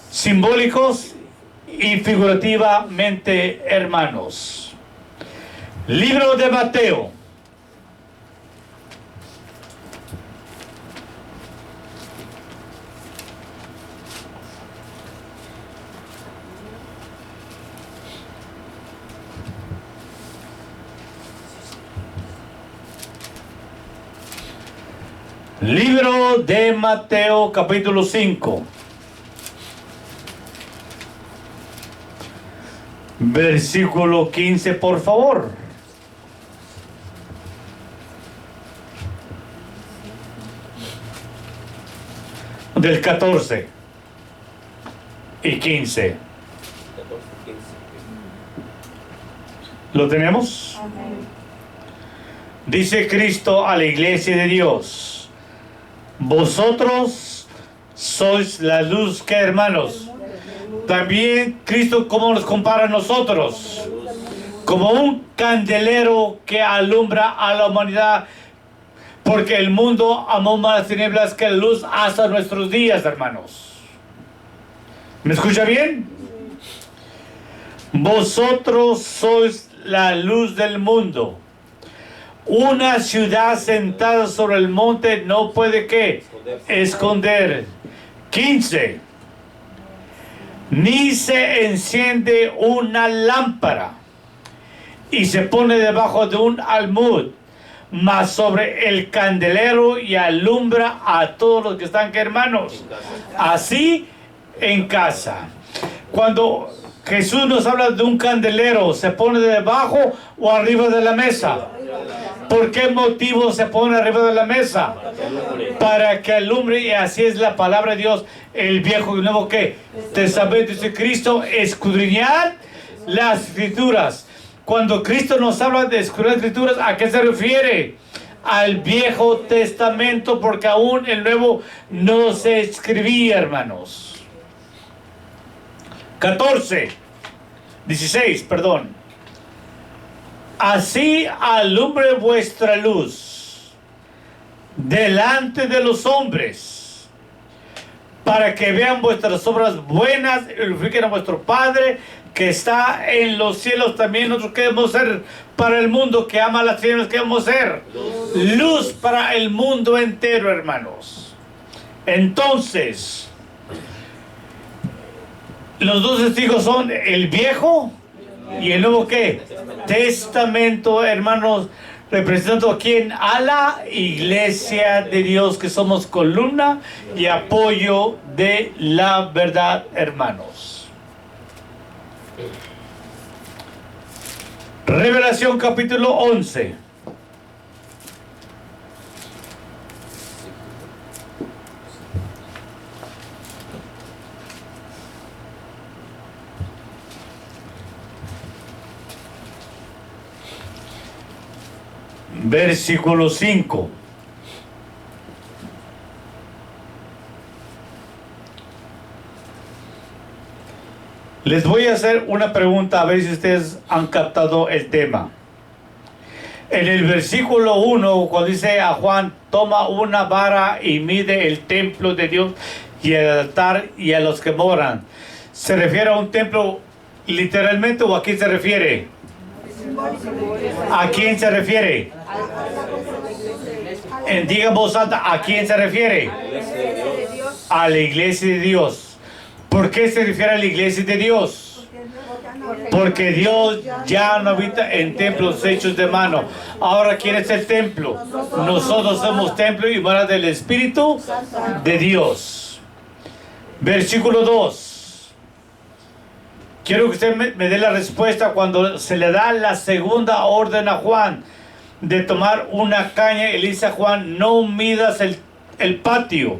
simbólicos y figurativamente, hermanos. Libro de Mateo. Libro de Mateo, capítulo 5. Versículo 15, por favor. Del 14 y 15. ¿Lo tenemos? Dice Cristo a la iglesia de Dios: vosotros sois la luz, que, hermanos. También Cristo, ¿cómo nos compara a nosotros? Como un candelero que alumbra a la humanidad, porque el mundo amó más las tinieblas que la luz hasta nuestros días, hermanos. ¿Me escucha bien? Vosotros sois la luz del mundo. Una ciudad sentada sobre el monte no puede ¿qué? Esconder. 15. Ni se enciende una lámpara y se pone debajo de un almud, mas sobre el candelero, y alumbra a todos los que están, ¿qué, hermanos? Así en casa. Cuando Jesús nos habla de un candelero, ¿se pone debajo o arriba de la mesa? ¿Por qué motivo se pone arriba de la mesa? Para que alumbre, y así es la palabra de Dios, el Viejo y el Nuevo ¿qué? Testamento. Dice Cristo: escudriñad las Escrituras. Cuando Cristo nos habla de escudriñar las Escrituras, ¿a qué se refiere? Al Viejo Testamento, porque aún el Nuevo no se escribía, hermanos. 14. 16, perdón. Así alumbre vuestra luz delante de los hombres, para que vean vuestras obras buenas y glorifiquen a vuestro Padre que está en los cielos. También nosotros queremos ser para el mundo que ama las tinieblas, queremos ser luz para el mundo entero, hermanos. Entonces, los dos testigos son el Viejo y el Nuevo ¿qué? Testamento, hermanos, representando aquí a la Iglesia de Dios, que somos columna y apoyo de la verdad, hermanos. Revelación capítulo 11. Versículo 5. Les voy a hacer una pregunta a ver si ustedes han captado el tema. En el versículo 1, cuando dice a Juan, toma una vara y mide el templo de Dios y el altar y a los que moran, ¿se refiere a un templo literalmente o a quién se refiere? ¿A quién se refiere? Diga en voz alta, ¿a quién se refiere? A la Iglesia de Dios. ¿Por qué se refiere a la Iglesia de Dios? Porque Dios ya no habita en templos hechos de mano. Ahora, ¿quién es el templo? Nosotros somos templo y morada del Espíritu de Dios. Versículo 2. Quiero que usted me dé la respuesta cuando se le da la segunda orden a Juan de tomar una caña. Y le dice a Juan, no midas el patio,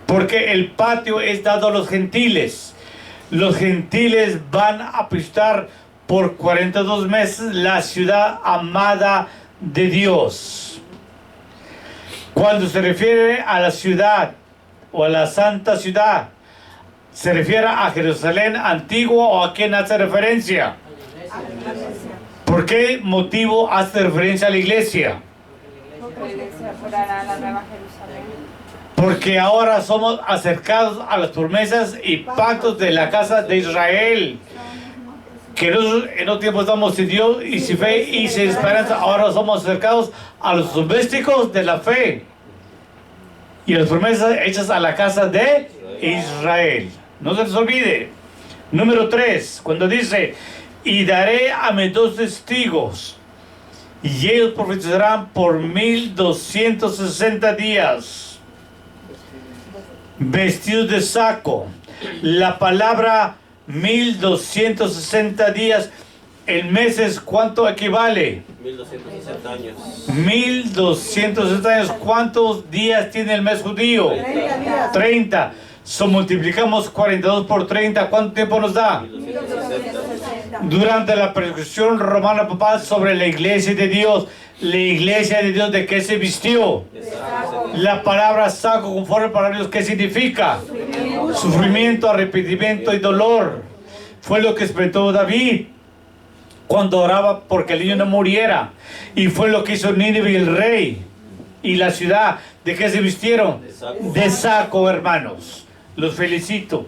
porque el patio es dado a los gentiles. Los gentiles van a pisar por 42 meses la ciudad amada de Dios. Cuando se refiere a la ciudad o a la santa ciudad, ¿se refiere a Jerusalén antigua o a quién hace referencia? ¿Por qué motivo hace referencia a la iglesia? Porque ahora somos acercados a las promesas y pactos de la casa de Israel. Que nosotros en otro tiempo estamos sin Dios y sin fe y sin esperanza. Ahora somos acercados a los domésticos de la fe y a las promesas hechas a la casa de Israel. No se les olvide. Número 3, cuando dice, y daré a mis 2 testigos, y ellos profetizarán por 1260 días, vestidos de saco. La palabra 1260 días, en meses, ¿cuánto equivale? 1260 años. 1260 años. ¿Cuántos días tiene el mes judío? 30. So, multiplicamos 42 por 30. ¿Cuánto tiempo nos da? 1260. Durante la persecución romana, papá, sobre la iglesia de Dios. La iglesia de Dios, ¿de qué se vistió? La palabra saco, conforme para Dios, ¿qué significa? Sufrimiento, arrepentimiento y dolor. Fue lo que experimentó David cuando oraba porque el niño no muriera. Y fue lo que hizo Nínive y el rey y la ciudad. ¿De qué se vistieron? De saco, hermanos. Los felicito,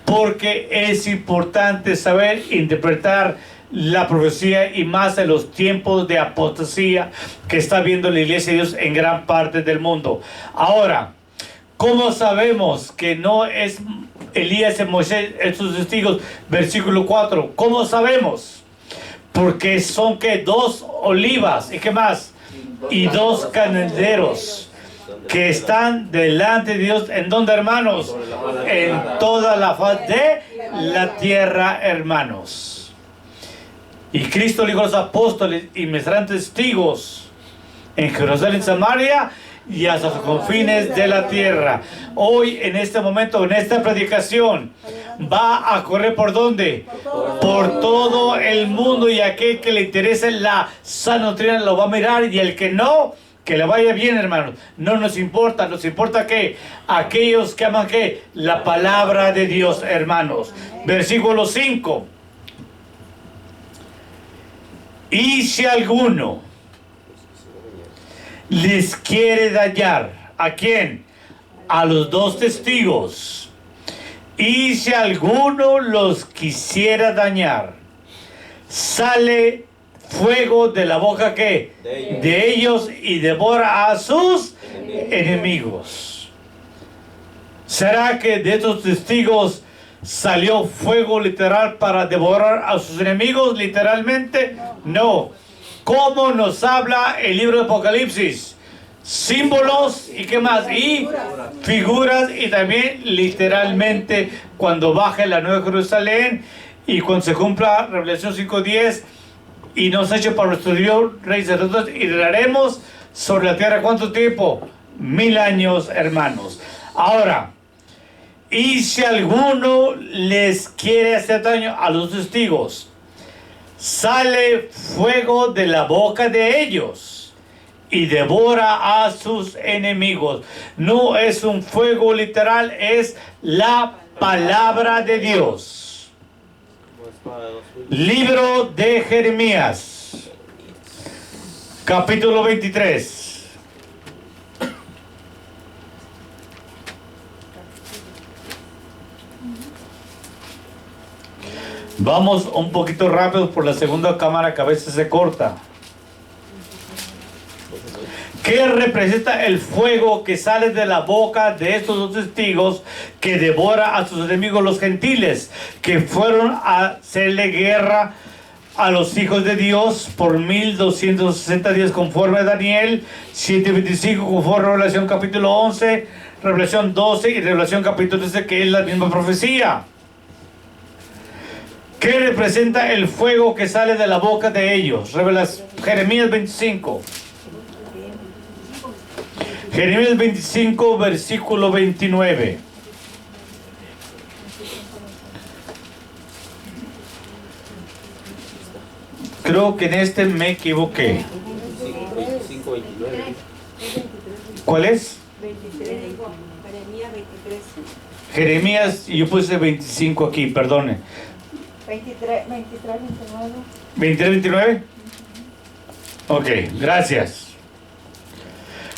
porque es importante saber interpretar la profecía y más en los tiempos de apostasía que está viendo la iglesia de Dios en gran parte del mundo. Ahora, ¿cómo sabemos que no es Elías y Moisés estos testigos? Versículo 4. ¿Cómo sabemos? Porque son que 2 olivas y qué más, y 2 candelabros que están delante de Dios. ¿En dónde, hermanos? En toda la faz de la tierra, hermanos. Y Cristo le dijo a los apóstoles, y me serán testigos en Jerusalén, Samaria y hasta los confines de la tierra. Hoy, en este momento, en esta predicación, va a correr ¿por dónde? Por todo el mundo, y aquel que le interese la sana doctrina lo va a mirar, y el que no, que le vaya bien, hermanos. No nos importa, nos importa que aquellos que aman que la palabra de Dios, hermanos. Versículo 5. Y si alguno les quiere dañar, ¿a quién? A los dos testigos. Y si alguno los quisiera dañar, sale fuego de la boca ¿qué? De ellos y devora a sus enemigos. ¿Será que de estos testigos salió fuego literal para devorar a sus enemigos literalmente? No. ¿Cómo nos habla el libro de Apocalipsis? Símbolos y qué más, y figuras, y también literalmente cuando baje la Nueva Jerusalén y cuando se cumpla Revelación 5:10 y nos eche para nuestro Dios, Rey sacerdotes, y reinaremos sobre la tierra. ¿Cuánto tiempo? 1000 años, hermanos. Ahora, y si alguno les quiere hacer daño a los testigos, sale fuego de la boca de ellos y devora a sus enemigos. No es un fuego literal, es la palabra de Dios. Libro de Jeremías, capítulo 23. Vamos un poquito rápido por la segunda cámara que a veces se corta. ¿Qué representa el fuego que sale de la boca de estos dos testigos que devora a sus enemigos los gentiles, que fueron a hacerle guerra a los hijos de Dios por 1260 días conforme a Daniel 7:25, conforme a Revelación capítulo 11, Revelación 12 y Revelación capítulo 13, que es la misma profecía? ¿Qué representa el fuego que sale de la boca de ellos? Jeremías 25. Jeremías 25, versículo 29. Creo que en este me equivoqué. 25, 29. ¿Cuál es? 23. Jeremías 23. Jeremías, yo puse 25 aquí, perdone. 23, 29. 23, 29. Ok, gracias.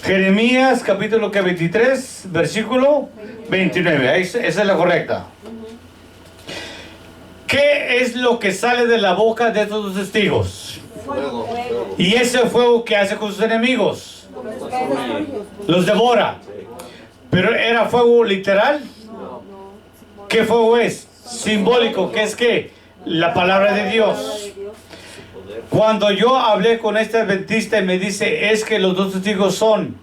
Jeremías capítulo 23, versículo 29. Ahí, esa es la correcta. ¿Qué es lo que sale de la boca de estos dos testigos? Fuego. Y ese fuego que hace con sus enemigos, los devora. Pero ¿era fuego literal? ¿Qué fuego es? Simbólico, que es que la palabra de Dios. Cuando yo hablé con este adventista y me dice, es que los dos testigos son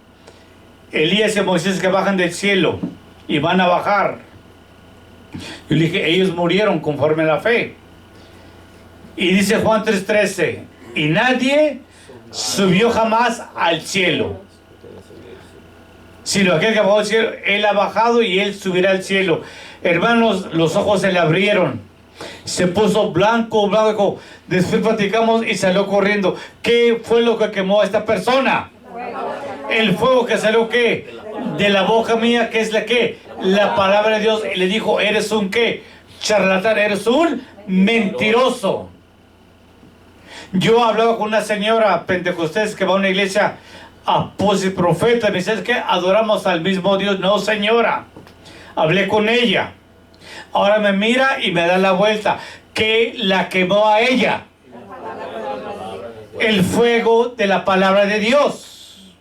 Elías y Moisés que bajan del cielo y van a bajar. Yo le dije, ellos murieron conforme a la fe. Y dice Juan 3:13, y nadie subió jamás al cielo, sino aquel que bajó al cielo. Él ha bajado y él subirá al cielo. Hermanos, los ojos se le abrieron. Se puso blanco. Después platicamos y salió corriendo. ¿Qué fue lo que quemó a esta persona? El fuego que salió, ¿qué? De la boca mía, que es la que la palabra de Dios. Y le dijo, eres un ¿qué? Charlatán, eres un mentiroso. Yo hablaba con una señora pentecostés que va a una iglesia apóstol y profeta. Me dice, es que adoramos al mismo Dios. No, señora. Hablé con ella. Ahora me mira y me da la vuelta. ¿Qué la quemó a ella? El fuego de la palabra de Dios.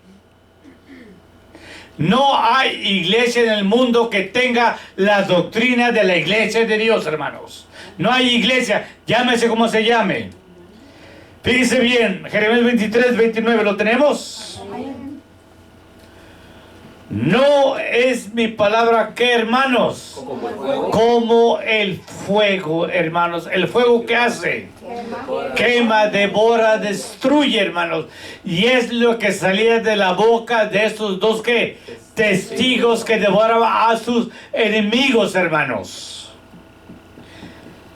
No hay iglesia en el mundo que tenga la doctrina de la iglesia de Dios, hermanos. No hay iglesia, llámese como se llame. Fíjense bien, Jeremías 23, 29, ¿lo tenemos? No es mi palabra que, hermanos, como el fuego, hermanos. El fuego que hace, quema, devora, destruye, hermanos. Y es lo que salía de la boca de estos dos que testigos que devoraban a sus enemigos, hermanos.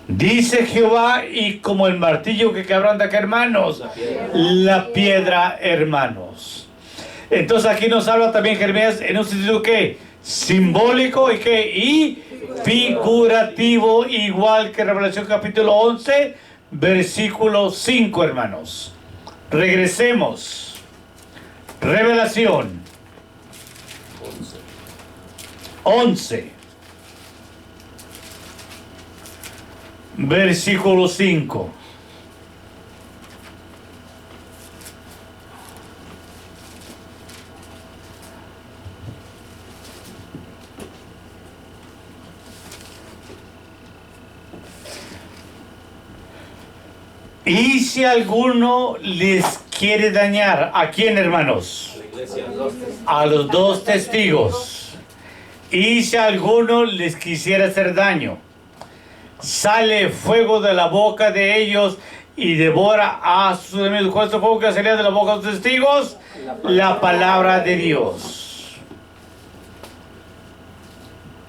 Dice Jehová, y como el martillo que quebranta, que hermanos, la piedra, hermanos. Entonces aquí nos habla también Jeremías en un sentido que simbólico y figurativo, igual que Revelación capítulo 11, versículo 5, hermanos. Regresemos. Revelación 11, versículo 5. Y si alguno les quiere dañar, ¿a quién, hermanos? La iglesia, dos, A los dos testigos. Y si alguno les quisiera hacer daño, sale fuego de la boca de ellos y devora a sus enemigos. ¿Cuál es el fuego que salía de la boca de los testigos? La palabra de Dios.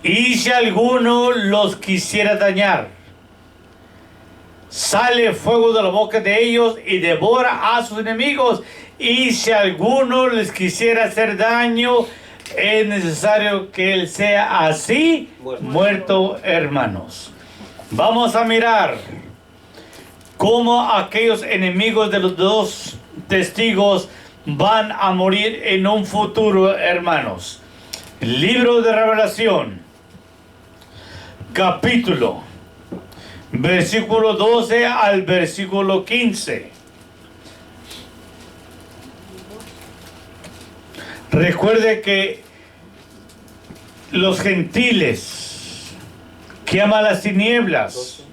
Y si alguno los quisiera dañar, sale fuego de la boca de ellos y devora a sus enemigos. Y si alguno les quisiera hacer daño, es necesario que él sea así muerto, hermanos. Vamos a mirar cómo aquellos enemigos de los dos testigos van a morir en un futuro, hermanos. El libro de Revelación, capítulo, versículo 12 al versículo 15. Recuerde que los gentiles que aman las tinieblas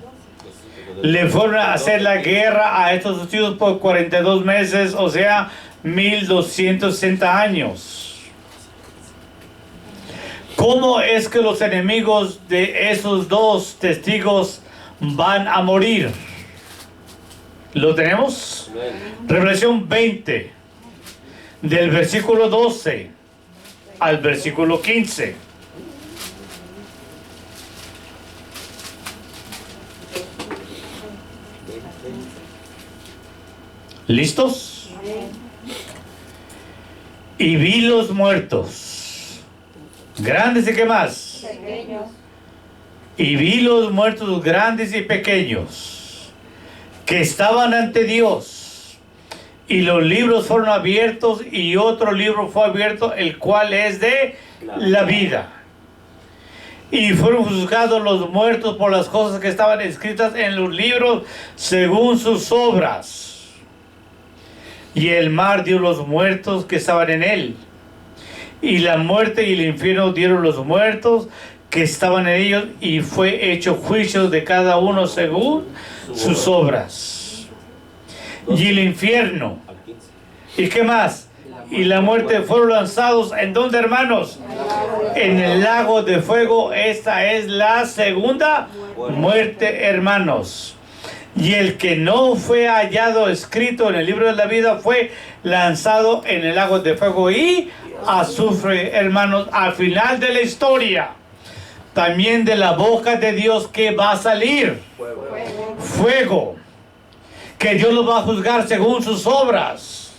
le fueron a hacer la guerra a estos testigos por 42 meses, o sea, 1260 años. ¿Cómo es que los enemigos de esos dos testigos van a morir? ¿Lo tenemos? Revelación 20, del versículo 12 al versículo 15. ¿Listos? Y vi los muertos, grandes y qué más. Pequeños. Y vi los muertos grandes y pequeños que estaban ante Dios. Y los libros fueron abiertos y otro libro fue abierto, el cual es de la vida. Y fueron juzgados los muertos por las cosas que estaban escritas en los libros según sus obras. Y el mar dio los muertos que estaban en él. Y la muerte y el infierno dieron los muertos que estaban en ellos, y fue hecho juicio de cada uno según sus obras. Y el infierno, al 15. ¿y qué más? Y la muerte fueron lanzados, ¿en dónde, hermanos? En el lago de fuego. Esta es la segunda muerte, hermanos. Y el que no fue hallado escrito en el libro de la vida fue lanzado en el lago de fuego y azufre, hermanos. Al final de la historia, también de la boca de Dios, que va a salir fuego, que Dios los va a juzgar según sus obras.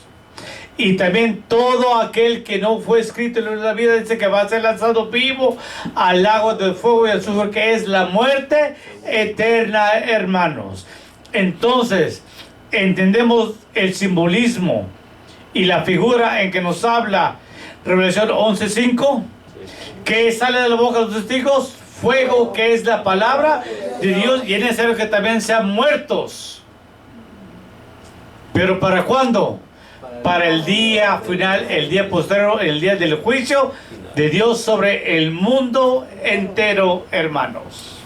Y también todo aquel que no fue escrito en el libro de la vida, dice que va a ser lanzado vivo al lago de fuego y azufre, que es la muerte eterna, hermanos. Entonces, entendemos el simbolismo y la figura en que nos habla Revelación 11:5, que sale de la boca de los testigos, fuego, que es la palabra de Dios, y es necesario que también sean muertos. ¿Pero para cuándo? Para el día final, el día posterior, el día del juicio de Dios sobre el mundo entero, hermanos.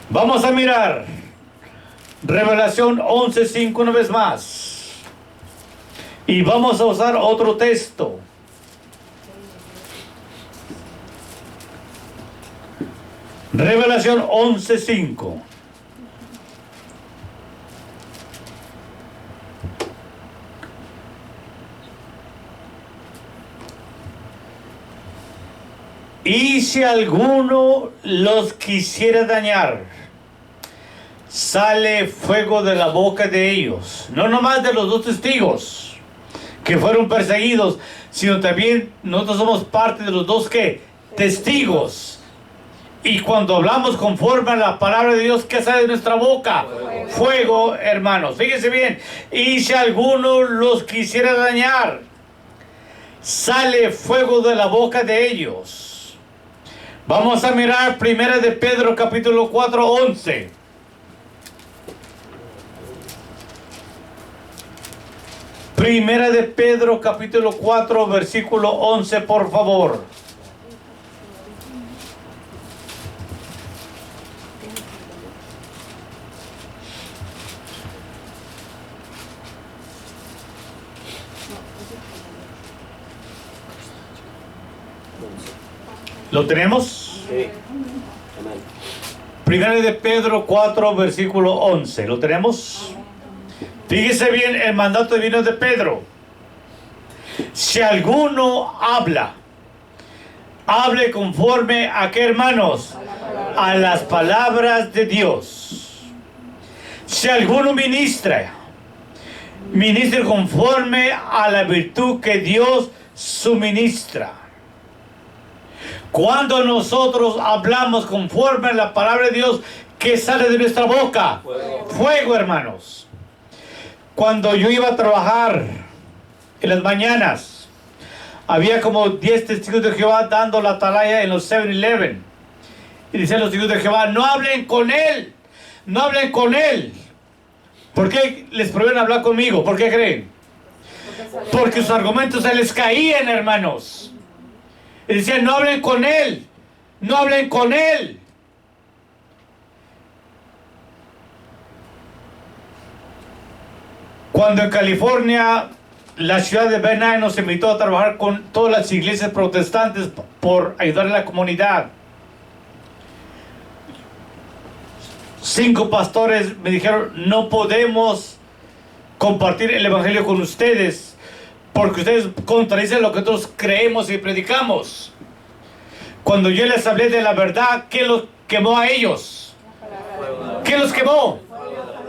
Vamos a mirar Revelación 11:5 una vez más. Y vamos a usar otro texto. Revelación 11:5. Y si alguno los quisiera dañar, sale fuego de la boca de ellos. No nomás de los dos testigos que fueron perseguidos, sino también nosotros somos parte de los dos que testigos. Y cuando hablamos conforme a la palabra de Dios, ¿qué sale de nuestra boca? Fuego, hermanos. Fíjense bien. Y si alguno los quisiera dañar, sale fuego de la boca de ellos. Vamos a mirar 1 de Pedro capítulo 4, 11. Primera de Pedro capítulo 4 versículo 11, por favor. ¿Lo tenemos? Sí. Amén. Primera de Pedro 4 versículo 11. ¿Lo tenemos? Fíjese bien el mandato divino de Pedro. Si alguno habla, hable conforme a qué, hermanos, a las palabras de Dios. Si alguno ministra, ministre conforme a la virtud que Dios suministra. Cuando nosotros hablamos conforme a la palabra de Dios, ¿qué sale de nuestra boca? Fuego, hermanos. Cuando yo iba a trabajar en las mañanas, había como 10 testigos de Jehová dando la atalaya en los 7-Eleven. Y decían los testigos de Jehová, no hablen con él, no hablen con él. ¿Por qué les prohíben hablar conmigo? ¿Por qué creen? Porque sus argumentos se les caían, hermanos. Y decían, no hablen con él, no hablen con él. Cuando en California la ciudad de Ben Nye nos invitó a trabajar con todas las iglesias protestantes por ayudar a la comunidad, 5 pastores me dijeron, no podemos compartir el evangelio con ustedes porque ustedes contradicen lo que nosotros creemos y predicamos. Cuando yo les hablé de la verdad, ¿qué los quemó a ellos? ¿Qué los quemó?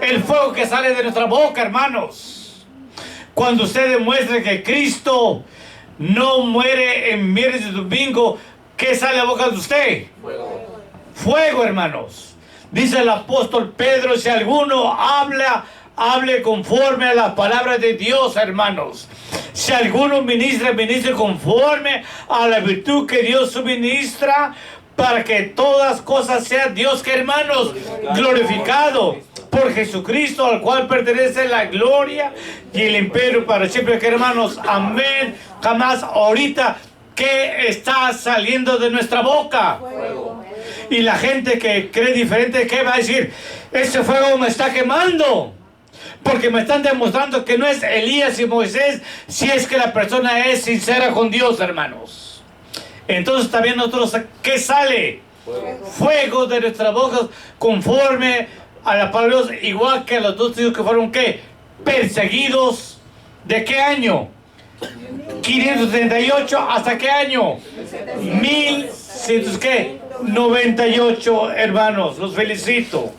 El fuego que sale de nuestra boca, hermanos. Cuando usted demuestre que Cristo no muere en viernes y domingo, ¿qué sale de la boca de usted? Fuego, hermanos. Dice el apóstol Pedro, si alguno habla, hable conforme a la palabra de Dios, hermanos. Si alguno ministra, ministre conforme a la virtud que Dios suministra, para que todas cosas sean Dios, que hermanos, glorificado por Jesucristo, al cual pertenece la gloria y el imperio para siempre, que hermanos, amén. Jamás, ahorita, ¿qué está saliendo de nuestra boca? Y la gente que cree diferente, ¿qué va a decir? Ese fuego me está quemando, porque me están demostrando que no es Elías y Moisés, si es que la persona es sincera con Dios, hermanos. Entonces también nosotros, ¿qué sale? Fuego de nuestras bocas conforme a la palabra de Dios, igual que los 2 hijos que fueron, ¿qué? Perseguidos. ¿De qué año? 538. ¿Hasta qué año? 1198, hermanos. Los felicito.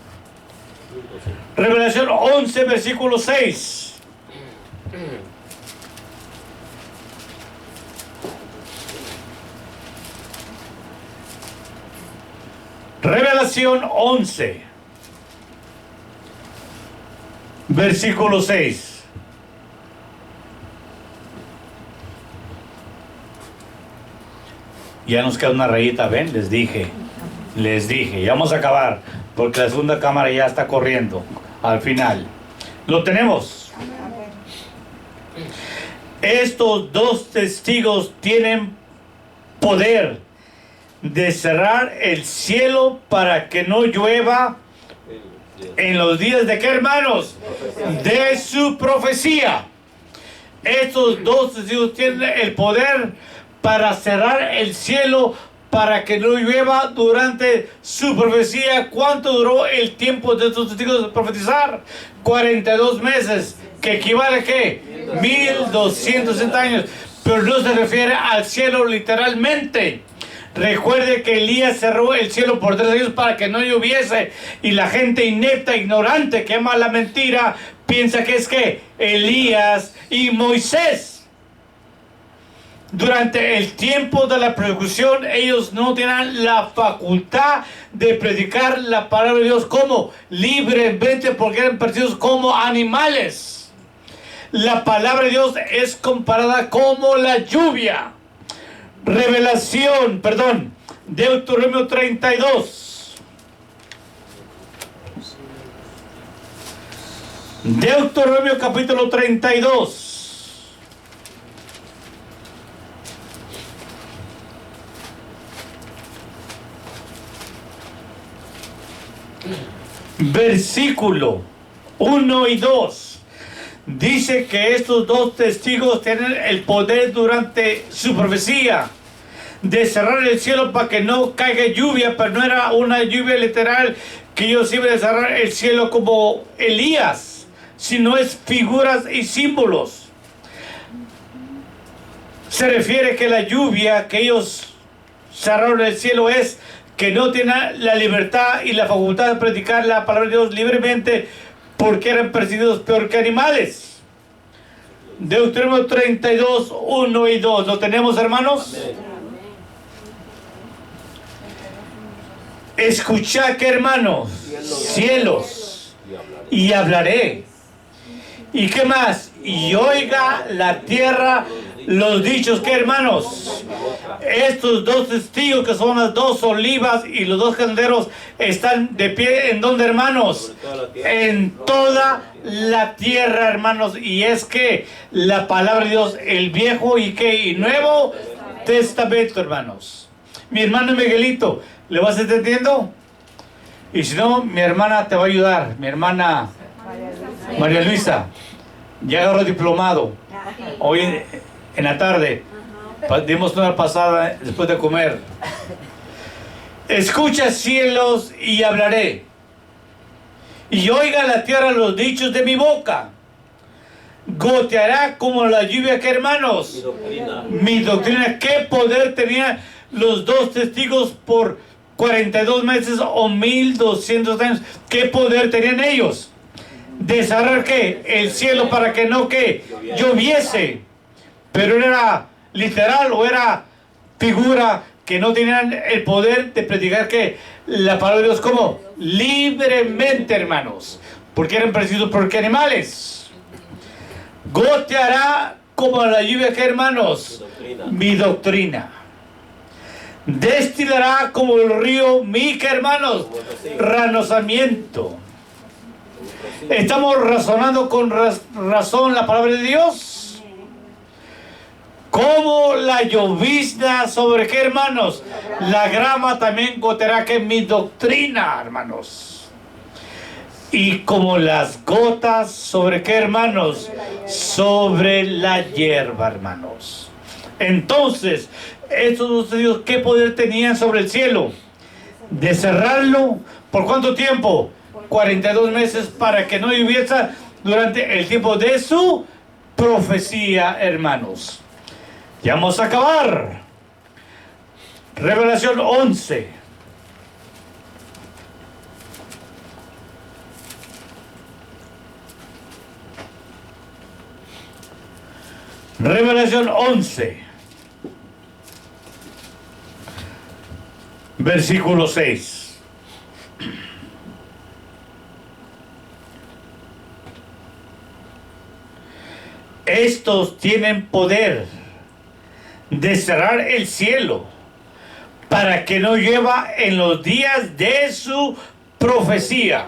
Revelación 11, versículo 6. Revelación 11, versículo 6. Ya nos queda una rayita, ¿ven? Les dije, ya vamos a acabar, porque la segunda cámara ya está corriendo al final. ¿Lo tenemos? Estos 2 testigos tienen poder de cerrar el cielo para que no llueva en los días de qué, hermanos, de su profecía. Estos 2 testigos tienen el poder para cerrar el cielo para que no llueva durante su profecía. ¿Cuánto duró el tiempo de estos testigos de profetizar? 42 meses, que equivale a ¿qué? 1260 años. Pero no se refiere al cielo literalmente. Recuerde que Elías cerró el cielo por 3 años para que no lloviese, y la gente inepta, ignorante, que ama la mentira, piensa que es que Elías y Moisés. Durante el tiempo de la persecución, ellos no tenían la facultad de predicar la palabra de Dios como libremente, porque eran perseguidos como animales. La palabra de Dios es comparada como la lluvia. Deuteronomio 32. Deuteronomio capítulo 32. Versículo 1 y 2. Dice que estos dos testigos tienen el poder durante su profecía de cerrar el cielo para que no caiga lluvia, pero no era una lluvia literal que ellos iban a cerrar el cielo como Elías, sino es figuras y símbolos. Se refiere que la lluvia que ellos cerraron el cielo es que no tienen la libertad y la facultad de predicar la palabra de Dios libremente porque eran perseguidos peor que animales. Deuteronomio 32, 1 y 2. ¿Lo tenemos, hermanos? Amén. Escuchad, que hermanos, cielos, y hablaré. ¿Y qué más? Y oiga la tierra los dichos, que hermanos, estos dos testigos que son las dos olivas y los dos canderos están de pie en donde, hermanos, en toda la tierra, hermanos. Y es que la palabra de Dios, el viejo y nuevo testamento, hermanos. Mi hermano Miguelito, ¿le vas entendiendo? Y si no, mi hermana te va a ayudar, mi hermana María Luisa, ya agarró diplomado hoy en la tarde. Dimos una pasada después de comer. Escucha, cielos, y hablaré, y oiga la tierra los dichos de mi boca. Goteará como la lluvia, que hermanos, mi doctrina. ¿Qué poder tenían los dos testigos por 42 meses o 1200 años? ¿Qué poder tenían ellos? De cerrar ¿qué? El cielo para que no que lloviese. Pero era literal o era figura, que no tenían el poder de predicar que la palabra de Dios como libremente, hermanos, porque eran perseguidos por animales. Goteará como la lluvia, que hermanos, mi doctrina. Destilará como el río mi, que hermanos, renosamiento. Estamos razonando con razón la palabra de Dios. Como la llovizna sobre qué, hermanos, la grama también goteará, que mi doctrina, hermanos. Y como las gotas sobre qué, hermanos, sobre la hierba, hermanos. Entonces, estos dos testigos, ¿qué poder tenían sobre el cielo? De cerrarlo, ¿por cuánto tiempo? 42 meses, para que no lloviese durante el tiempo de su profecía, hermanos. Ya vamos a acabar. Revelación 11. Revelación 11. Versículo 6. Estos tienen poder de cerrar el cielo para que no llueva en los días de su profecía,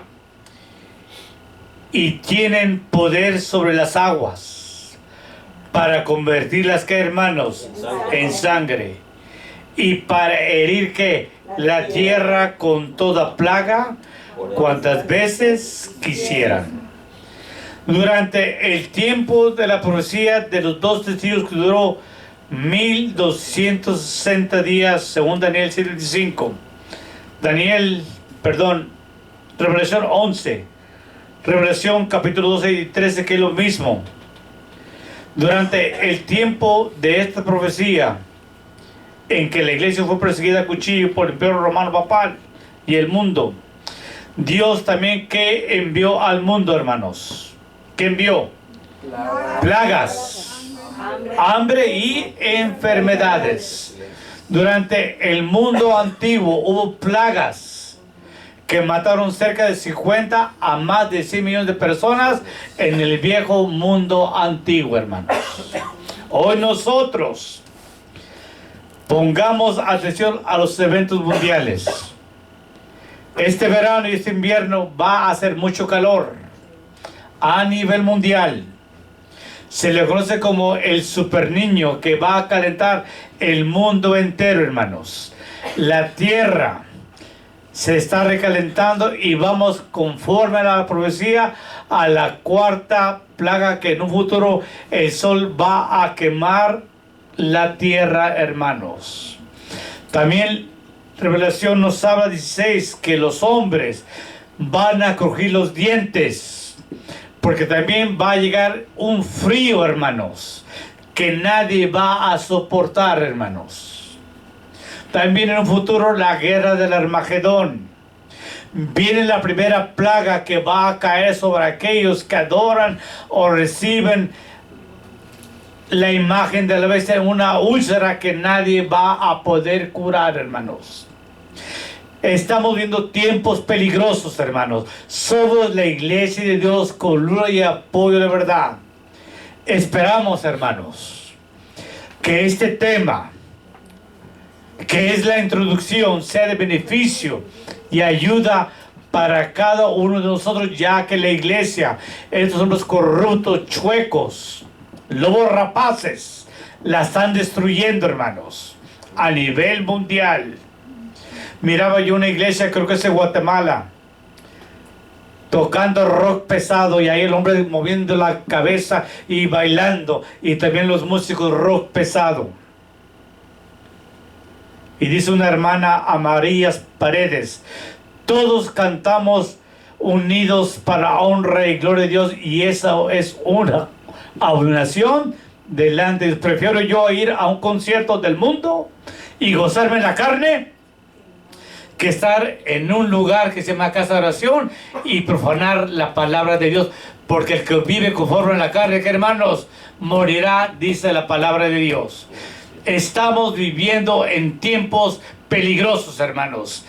y tienen poder sobre las aguas para convertirlas, que hermanos, en sangre, y para herir que la tierra con toda plaga cuantas veces quisieran. Durante el tiempo de la profecía de los dos testigos, que duró 1260 días, según Daniel 7:25. Revelación 11. Revelación capítulo 12 y 13, que es lo mismo. Durante el tiempo de esta profecía, en que la iglesia fue perseguida a cuchillo por el imperio romano papal y el mundo, Dios también que envió al mundo, hermanos. ¿Qué envió? Plagas. hambre y enfermedades. Durante el mundo antiguo hubo plagas que mataron cerca de 50 a más de 100 millones de personas en el viejo mundo antiguo, hermanos. Hoy nosotros pongamos atención a los eventos mundiales. Este verano y este invierno va a hacer mucho calor a nivel mundial. Se le conoce como el super niño, que va a calentar el mundo entero, hermanos. La tierra se está recalentando y vamos, conforme a la profecía, a la cuarta plaga, que en un futuro el sol va a quemar la tierra, hermanos. También Revelación nos habla 16 que los hombres van a crujir los dientes, porque también va a llegar un frío, hermanos, que nadie va a soportar, hermanos. También en un futuro la guerra del Armagedón. Viene la primera plaga que va a caer sobre aquellos que adoran o reciben la imagen de la bestia, en una úlcera que nadie va a poder curar, hermanos. Estamos viendo tiempos peligrosos, hermanos. Somos la iglesia de Dios con luz y apoyo de verdad. Esperamos, hermanos, que este tema, que es la introducción, sea de beneficio y ayuda para cada uno de nosotros, ya que la iglesia, estos son los corruptos, chuecos, lobos rapaces, la están destruyendo, hermanos, a nivel mundial. Miraba yo una iglesia, creo que es de Guatemala, tocando rock pesado, y ahí el hombre moviendo la cabeza y bailando, y también los músicos rock pesado. Y dice una hermana, Amarillas Paredes, todos cantamos unidos para honra y gloria de Dios, y esa es una abominación delante de Dios. Prefiero yo ir a un concierto del mundo y gozarme en la carne, que estar en un lugar que se llama casa de oración y profanar la palabra de Dios, porque el que vive conforme a la carne, que hermanos, morirá, dice la palabra de Dios. Estamos viviendo en tiempos peligrosos, hermanos.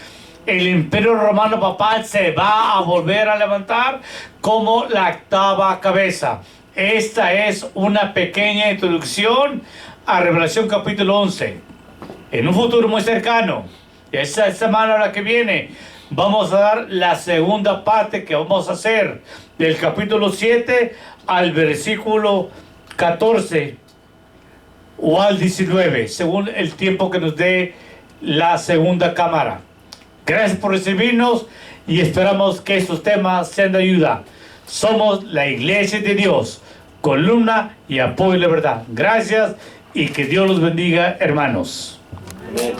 El imperio romano papal se va a volver a levantar como la octava cabeza. Esta es una pequeña introducción a Revelación capítulo 11. En un futuro muy cercano, esta semana la que viene, vamos a dar la segunda parte que vamos a hacer del capítulo 7 al versículo 14 o al 19, según el tiempo que nos dé la segunda cámara. Gracias por recibirnos y esperamos que estos temas sean de ayuda. Somos la iglesia de Dios, columna y apoyo de la verdad. Gracias y que Dios los bendiga, hermanos. Amén.